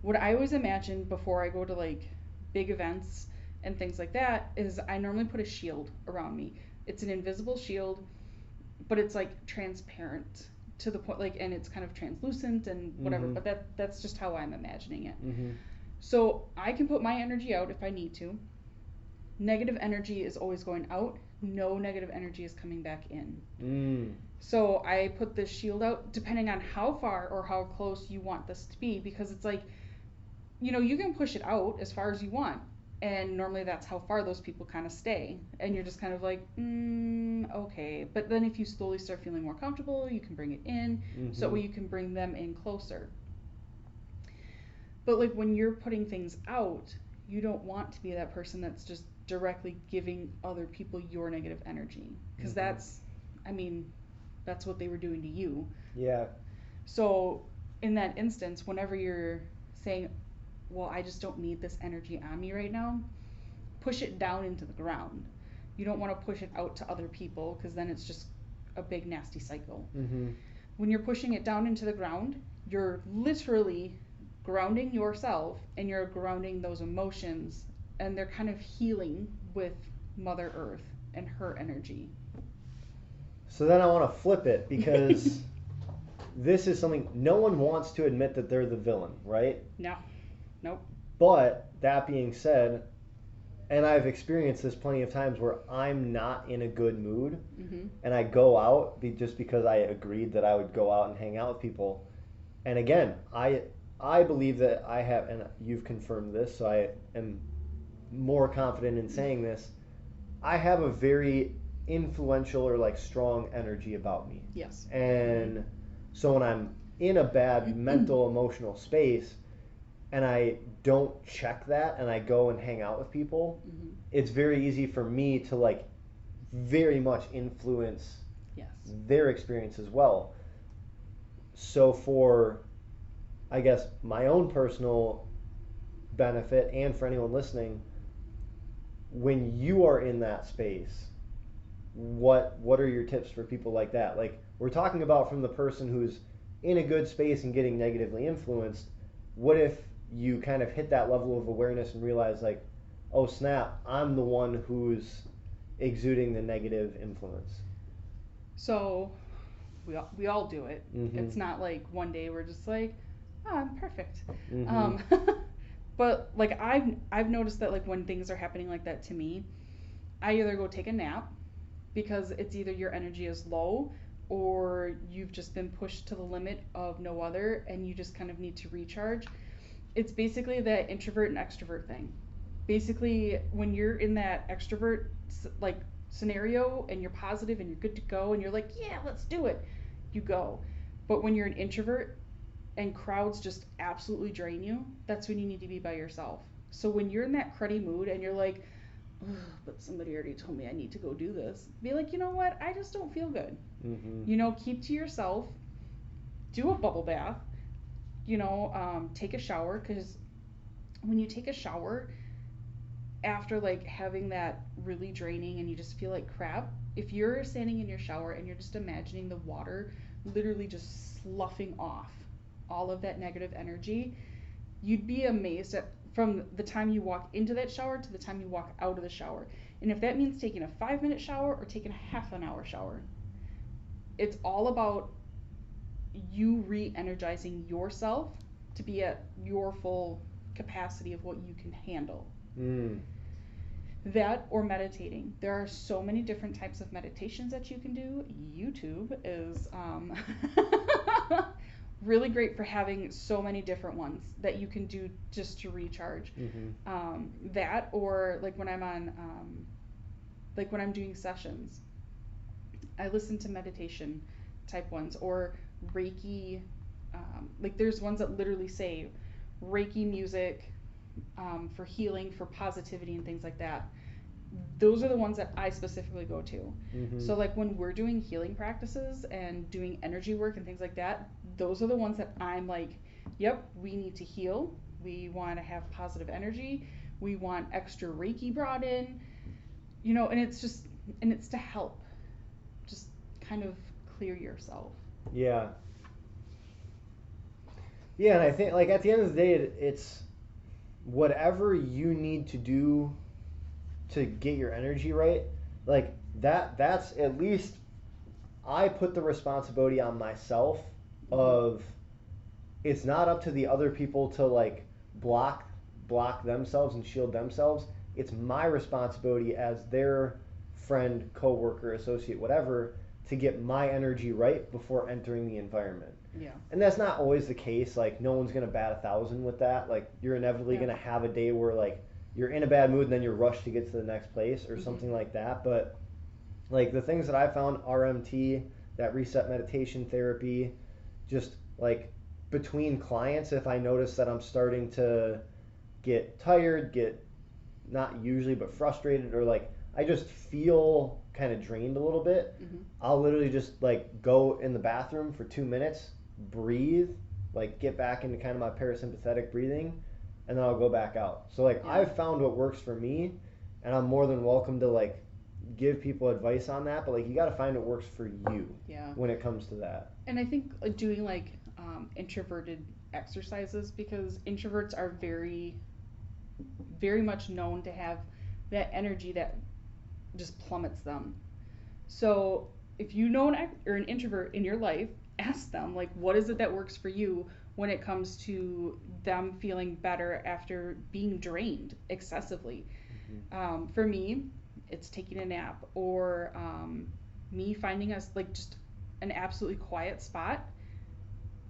What I always imagine before I go to like big events and things like that is I normally put a shield around me. It's an invisible shield, but it's like transparent to the point, like, and it's kind of translucent and whatever, Mm-hmm. but that's just how I'm imagining it. Mm-hmm. So I can put my energy out if I need to. Negative energy is always going out, no negative energy is coming back in. Mm. So I put this shield out depending on how far or how close you want this to be, because it's like, you can push it out as far as you want, And normally that's how far those people kind of stay. And you're just kind of like, okay. But then if you slowly start feeling more comfortable, you can bring it in. So that way you can bring them in closer. But like when you're putting things out, you don't want to be that person that's just directly giving other people your negative energy. Because that's what they were doing to you. Yeah. So in that instance, whenever you're saying, well, I just don't need this energy on me right now, push it down into the ground. You don't want to push it out to other people because then it's just a big nasty cycle. When you're pushing it down into the ground, you're literally grounding yourself and you're grounding those emotions, and they're kind of healing with Mother Earth and her energy. So then I want to flip it, because this is something no one wants to admit that they're the villain, right? No. Nope. But that being said, and I've experienced this plenty of times where I'm not in a good mood, and I go out just because I agreed that I would go out and hang out with people. And again, I believe that I have, and you've confirmed this, so I am more confident in saying this, I have a very influential or like strong energy about me. Yes. And so when I'm in a bad mental, emotional space and I don't check that and I go and hang out with people, it's very easy for me to like very much influence their experience as well. So for, I guess, my own personal benefit and for anyone listening, when you are in that space, what are your tips for people like that? Like, we're talking about from the person who's in a good space and getting negatively influenced. What if you kind of hit that level of awareness and realize, like, oh snap, I'm the one who's exuding the negative influence? So we all do it. It's not like one day we're just like, oh, I'm perfect. But like I've noticed that like when things are happening like that to me, I either go take a nap, because it's either your energy is low or you've just been pushed to the limit of no other and you just kind of need to recharge. It's basically that introvert and extrovert thing. Basically, when you're in that extrovert like scenario and you're positive and you're good to go and you're like, yeah, let's do it, you go. But when you're an introvert and crowds just absolutely drain you, that's when you need to be by yourself. So when you're in that cruddy mood and you're like, but somebody already told me I need to go do this, be like, you know what, I just don't feel good. Keep to yourself, do a bubble bath, take a shower, because when you take a shower after like having that really draining and you just feel like crap, if you're standing in your shower and you're just imagining the water literally just sloughing off all of that negative energy, you'd be amazed at from the time you walk into that shower to the time you walk out of the shower. And if that means taking a 5-minute shower or taking a half an hour shower, it's all about you re-energizing yourself to be at your full capacity of what you can handle. That or meditating. There are so many different types of meditations that you can do. YouTube is really great for having so many different ones that you can do just to recharge. That or like when I'm on when I'm doing sessions, I listen to meditation type ones or Reiki. Like there's ones that literally say Reiki music for healing, for positivity and things like that. Those are the ones that I specifically go to. So like when we're doing healing practices and doing energy work and things like that, those are the ones that I'm like, yep, we need to heal. We want to have positive energy. We want extra Reiki brought in, and it's to help just kind of clear yourself. Yeah, and I think like at the end of the day, it's whatever you need to do to get your energy right. Like that's at least I put the responsibility on myself of it's not up to the other people to like block themselves and shield themselves. It's my responsibility as their friend, coworker, associate, whatever, to get my energy right before entering the environment. Yeah. And that's not always the case. Like no one's gonna bat 1,000 with that. Like you're inevitably gonna have a day where like you're in a bad mood and then you're rushed to get to the next place or Mm-hmm. something like that. But like the things that I found, RMT, that reset meditation therapy, just like between clients, if I notice that I'm starting to get tired, get not usually, but frustrated, or like I just feel kind of drained a little bit, Mm-hmm. I'll literally just like go in the bathroom for 2 minutes, breathe, like get back into kind of my parasympathetic breathing, and then I'll go back out. So like Yeah. I've found what works for me, and I'm more than welcome to like give people advice on that, but like you got to find what works for you Yeah. when it comes to that. And I think doing like introverted exercises, because introverts are very, very much known to have that energy that just plummets them. So if you know or an introvert in your life, ask them like, what is it that works for you when it comes to them feeling better after being drained excessively. For me, it's taking a nap, or me finding us like just an absolutely quiet spot,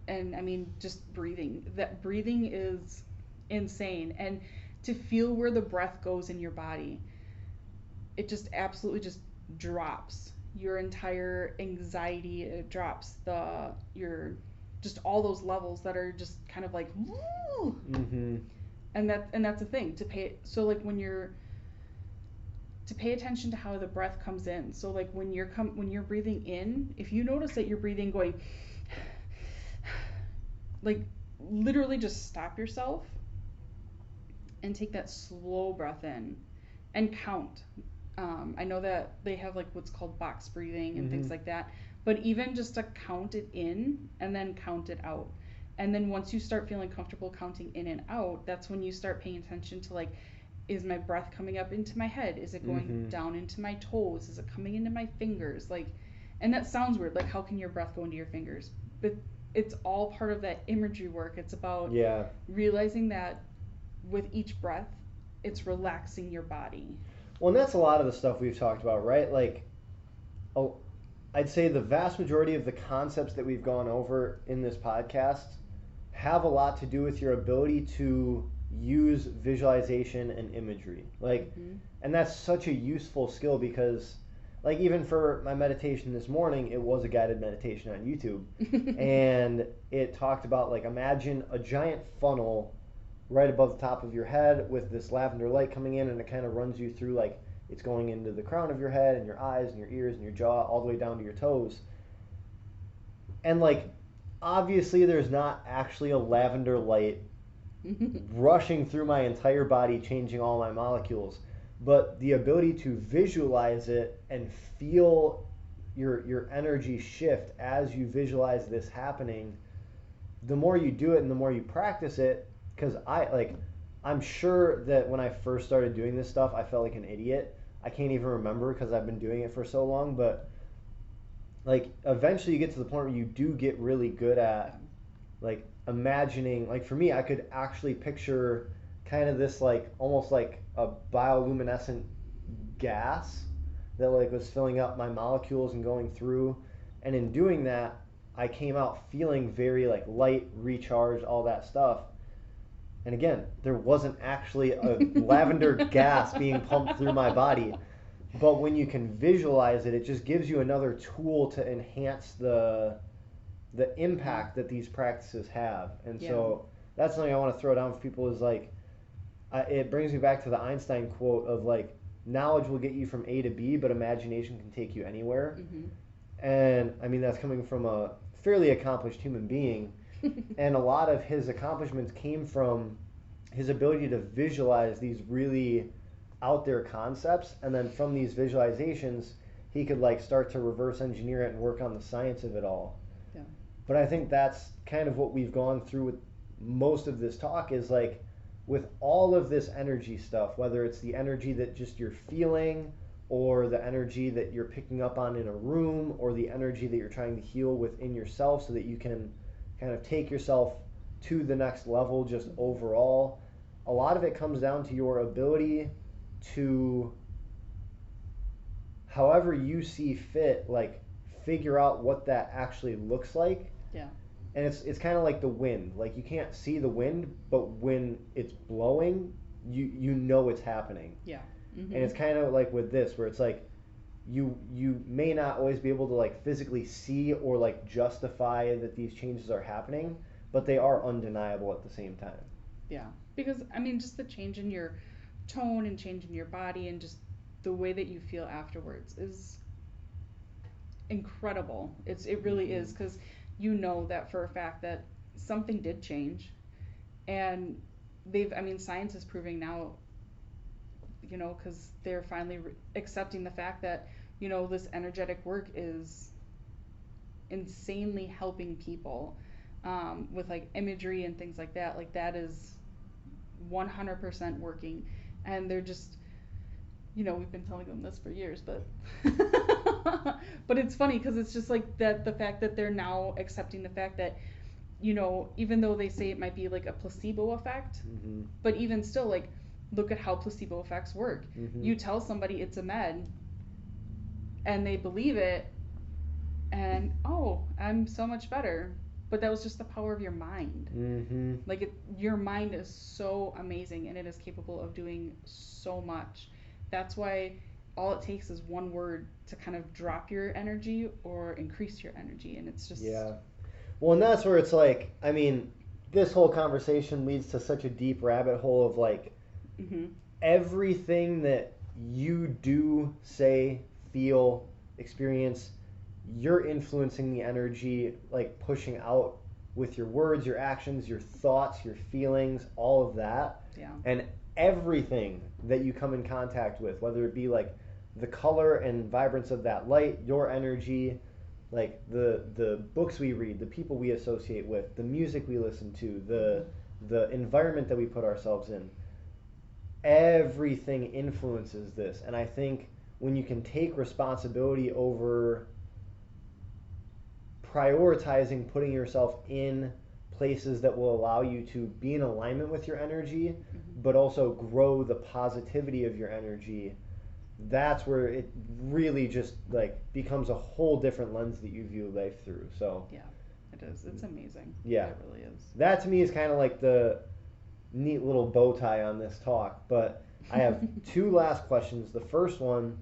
and I mean just breathing. That breathing is insane, and to feel where the breath goes in your body, it just absolutely just drops your entire anxiety. It drops your just all those levels that are just kind of like woo. Mm-hmm. And that's the thing to pay. So like to pay attention to how the breath comes in. So like when you're breathing in, if you notice that you're breathing going like, literally just stop yourself and take that slow breath in and count. I know that they have like what's called box breathing and things like that, but even just to count it in and then count it out. And then once you start feeling comfortable counting in and out, that's when you start paying attention to like, is my breath coming up into my head? Is it going down into my toes? Is it coming into my fingers? Like, and that sounds weird. Like, how can your breath go into your fingers? But it's all part of that imagery work. It's about realizing that with each breath, it's relaxing your body. Well, and that's a lot of the stuff we've talked about, right? Like, oh, I'd say the vast majority of the concepts that we've gone over in this podcast have a lot to do with your ability to use visualization and imagery. Like, and that's such a useful skill because, like, even for my meditation this morning, it was a guided meditation on YouTube. And it talked about, like, imagine a giant funnel right above the top of your head with this lavender light coming in, and it kind of runs you through, like, it's going into the crown of your head and your eyes and your ears and your jaw all the way down to your toes. And like obviously there's not actually a lavender light rushing through my entire body changing all my molecules, but the ability to visualize it and feel your energy shift as you visualize this happening, the more you do it and the more you practice it, because I'm sure that when I first started doing this stuff, I felt like an idiot. I can't even remember because I've been doing it for so long, but like eventually you get to the point where you do get really good at like imagining. Like for me, I could actually picture kind of this like almost like a bioluminescent gas that like was filling up my molecules and going through, and in doing that I came out feeling very like light, recharged, all that stuff. And again, there wasn't actually a lavender gas being pumped through my body. But when you can visualize it, it just gives you another tool to enhance the impact that these practices have. And so that's something I want to throw down for people is like, it brings me back to the Einstein quote of like, knowledge will get you from A to B, but imagination can take you anywhere. And I mean, that's coming from a fairly accomplished human being. And a lot of his accomplishments came from his ability to visualize these really out there concepts, and then from these visualizations he could like start to reverse engineer it and work on the science of it all. But I think that's kind of what we've gone through with most of this talk is like with all of this energy stuff, whether it's the energy that just you're feeling or the energy that you're picking up on in a room or the energy that you're trying to heal within yourself so that you can kind of take yourself to the next level just overall. A lot of it comes down to your ability to, however you see fit, like figure out what that actually looks like. And it's kind of like the wind. Like you can't see the wind, but when it's blowing, you know it's happening. Yeah. And it's kind of like with this where it's like you may not always be able to like physically see or like justify that these changes are happening, but they are undeniable at the same time. Yeah. Because I mean, just the change in your tone and change in your body and just the way that you feel afterwards is incredible. It really is, because you know that for a fact that something did change, and I mean, science is proving now, because they're finally accepting the fact that this energetic work is insanely helping people, with like imagery and things like that. Like that is 100% working, and they're just we've been telling them this for years, but but it's funny because it's just like that, the fact that they're now accepting the fact that even though they say it might be like a placebo effect, but even still, like, look at how placebo effects work. You tell somebody it's a med and they believe it, and oh, I'm so much better, but that was just the power of your mind. Like your mind is so amazing, and it is capable of doing so much. That's why all it takes is one word to kind of drop your energy or increase your energy, and it's just Yeah. Well, and that's where it's like, I mean, this whole conversation leads to such a deep rabbit hole of like everything that you do, say, feel, experience, you're influencing the energy, like pushing out with your words, your actions, your thoughts, your feelings, all of that. Yeah. And everything that you come in contact with, whether it be like the color and vibrance of that light, your energy, like the books we read, the people we associate with, the music we listen to, the environment that we put ourselves in, everything influences this. And I think when you can take responsibility over prioritizing putting yourself in places that will allow you to be in alignment with your energy, but also grow the positivity of your energy, that's where it really just like becomes a whole different lens that you view life through. So yeah, it is. It's amazing. Yeah, it really is. That to me is kind of like the neat little bow tie on this talk. But I have two last questions. The first one,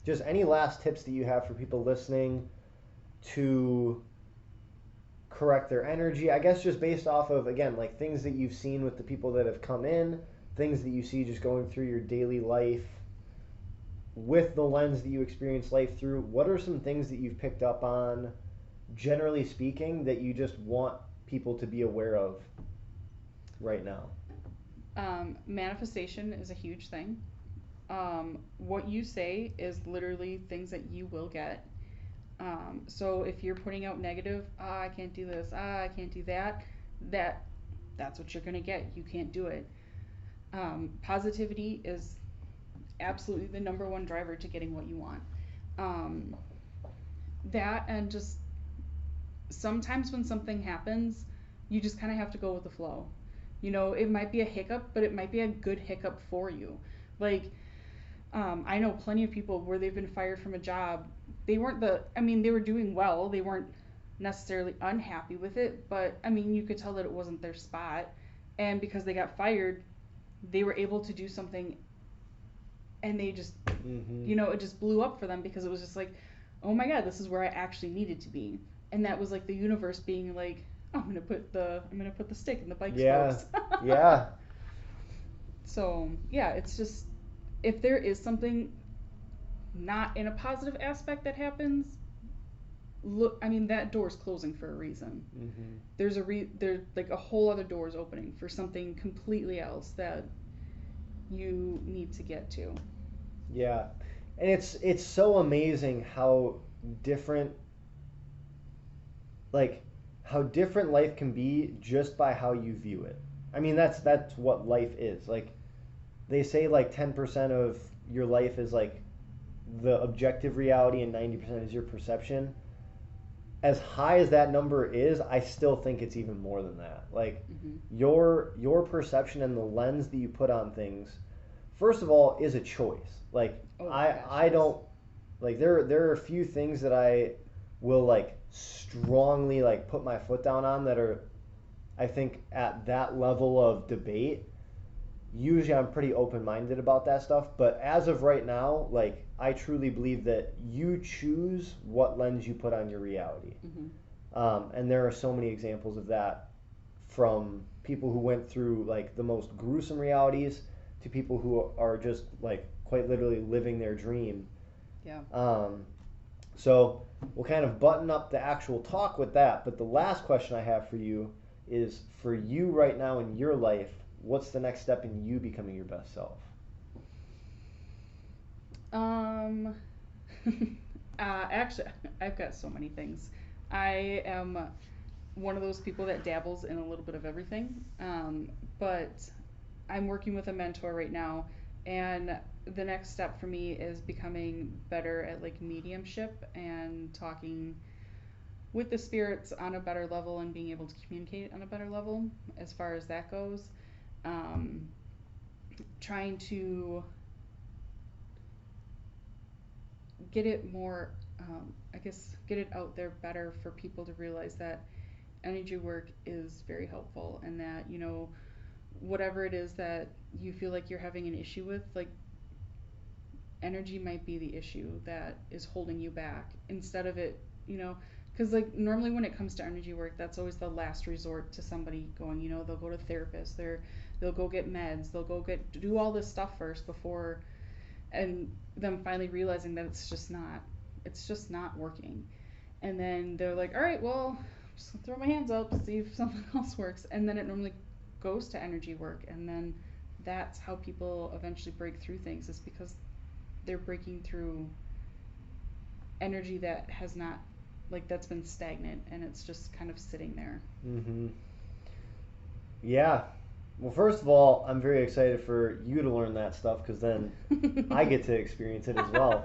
just any last tips that you have for people listening to correct their energy, I guess, just based off of, again, like things that you've seen with the people that have come in, things that you see just going through your daily life with the lens that you experience life through. What are some things that you've picked up on, generally speaking, that you just want people to be aware of right now? Manifestation is a huge thing. What you say is literally things that you will get. So if you're putting out negative, I can't do this, I can't do that, that's what you're gonna get. You can't do it. Positivity is absolutely the number one driver to getting what you want. That, and just sometimes when something happens, you just kind of have to go with the flow. It might be a hiccup, but it might be a good hiccup for you. Like, I know plenty of people where they've been fired from a job. They were doing well. They weren't necessarily unhappy with it, but I mean, you could tell that it wasn't their spot. And because they got fired, they were able to do something, and they just, it just blew up for them, because it was just like, oh my God, this is where I actually needed to be. And that was like the universe being like, oh, I'm gonna put the stick in the bike spokes. Yeah. So yeah, it's just, if there is something not in a positive aspect that happens, look, I mean, that door's closing for a reason. There's like a whole other door's opening for something completely else that you need to get to. Yeah. And it's so amazing how different life can be just by how you view it. I mean, that's what life is. Like, they say like 10% of your life is like the objective reality and 90% is your perception. As high as that number is, I still think it's even more than that. Like, your perception and the lens that you put on things, first of all, is a choice. Like, I don't, like, there are a few things that I will like strongly like put my foot down on that are, I think, at that level of debate. usually I'm pretty open-minded about that stuff, but as of right now, like I truly believe that you choose what lens you put on your reality. And there are so many examples of that, from people who went through like the most gruesome realities to people who are just like quite literally living their dream. Yeah. So we'll kind of button up the actual talk with that, but the last question I have for you is, for you right now in your life, what's the next step in you becoming your best self? Actually, I've got so many things. I am one of those people that dabbles in a little bit of everything. But I'm working with a mentor right now, and the next step for me is becoming better at like mediumship and talking with the spirits on a better level and being able to communicate on a better level as far as that goes. Um, Trying to get it more, I guess, get it out there better for people to realize that energy work is very helpful, and that, whatever it is that you feel like you're having an issue with, like, energy might be the issue that is holding you back instead of it, because like normally when it comes to energy work, that's always the last resort to somebody going, they'll go to therapists, they'll go get meds, they'll go do all this stuff first before, and them finally realizing that it's just not working. And then they're like, all right, well, just throw my hands up, see if something else works. And then it normally goes to energy work. And then that's how people eventually break through things, is because they're breaking through energy that has not, like, that's been stagnant and it's just kind of sitting there. Mm-hmm. Yeah. Well, first of all, I'm very excited for you to learn that stuff, because then I get to experience it as well.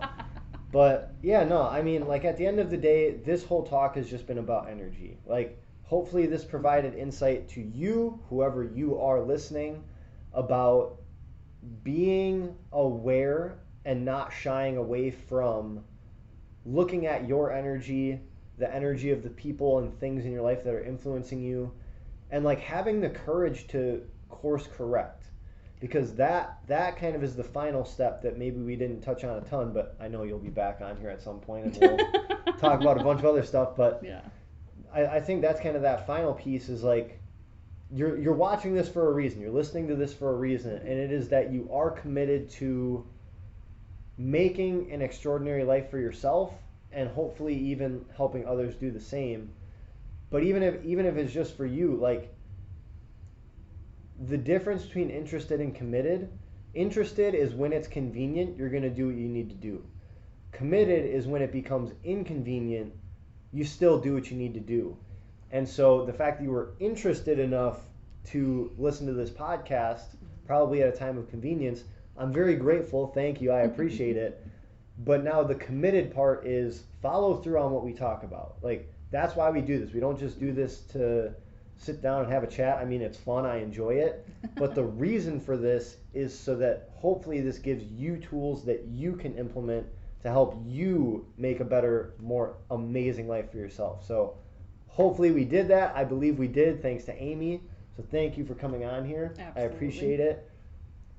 But yeah, no, I mean, like at the end of the day, this whole talk has just been about energy. Like, hopefully, this provided insight to you, whoever you are listening, about being aware and not shying away from looking at your energy, the energy of the people and things in your life that are influencing you, and like having the courage to course correct, because that kind of is the final step that maybe we didn't touch on a ton, but I know you'll be back on here at some point and we'll talk about a bunch of other stuff. But yeah, I think that's kind of that final piece, is like you're watching this for a reason, you're listening to this for a reason, and it is that you are committed to making an extraordinary life for yourself, and hopefully even helping others do the same. But even if it's just for you, like, the difference between interested and committed: interested is when it's convenient, you're going to do what you need to do. Committed is when it becomes inconvenient, you still do what you need to do. And so the fact that you were interested enough to listen to this podcast, probably at a time of convenience, I'm very grateful. Thank you. I appreciate it. But now the committed part is follow through on what we talk about. Like, that's why we do this. We don't just do this to sit down and have a chat. I mean, it's fun. I enjoy it. But the reason for this is so that hopefully this gives you tools that you can implement to help you make a better, more amazing life for yourself. So hopefully we did that. I believe we did, thanks to Amy. So thank you for coming on here. Absolutely. I appreciate it.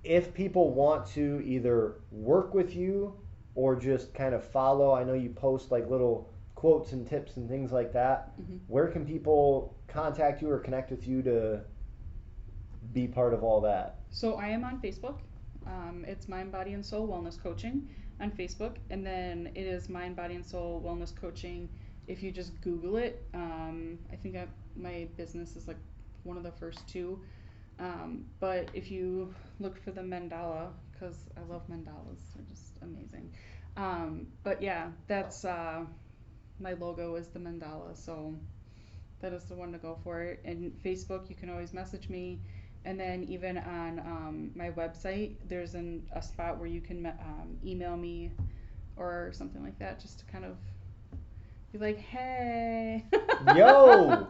If people want to either work with you or just kind of follow, I know you post like little quotes and tips and things like that. Mm-hmm. Where can people contact you or connect with you to be part of all that? So I am on Facebook. It's Mind, Body, and Soul Wellness Coaching on Facebook, and then it is Mind, Body, and Soul Wellness Coaching. If you just Google it, I think my business is like one of the first two. But if you look for the mandala, because I love mandalas, they're just amazing. But yeah, that's my logo is the mandala, so that is the one to go for. And Facebook, you can always message me. And then even on my website, there's a spot where you can email me or something like that, just to kind of be like, hey. Yo!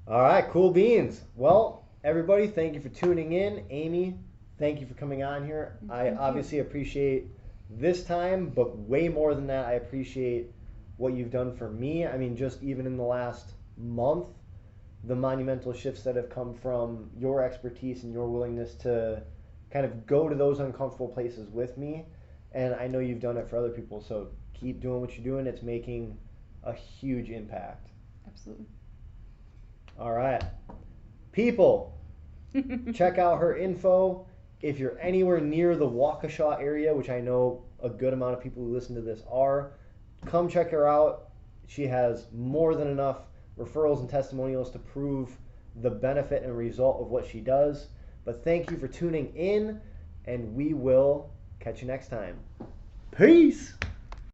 All right, cool beans. Well, everybody, thank you for tuning in. Amy, thank you for coming on here. I obviously appreciate this time, but way more than that, I appreciate what you've done for me. I mean, just even in the last month, the monumental shifts that have come from your expertise and your willingness to kind of go to those uncomfortable places with me. And I know you've done it for other people, so keep doing what you're doing. It's making a huge impact. Absolutely. All right. People, check out her info. If you're anywhere near the Waukesha area, which I know a good amount of people who listen to this are, come check her out. She has more than enough referrals and testimonials to prove the benefit and result of what she does. But thank you for tuning in, and we will catch you next time. Peace!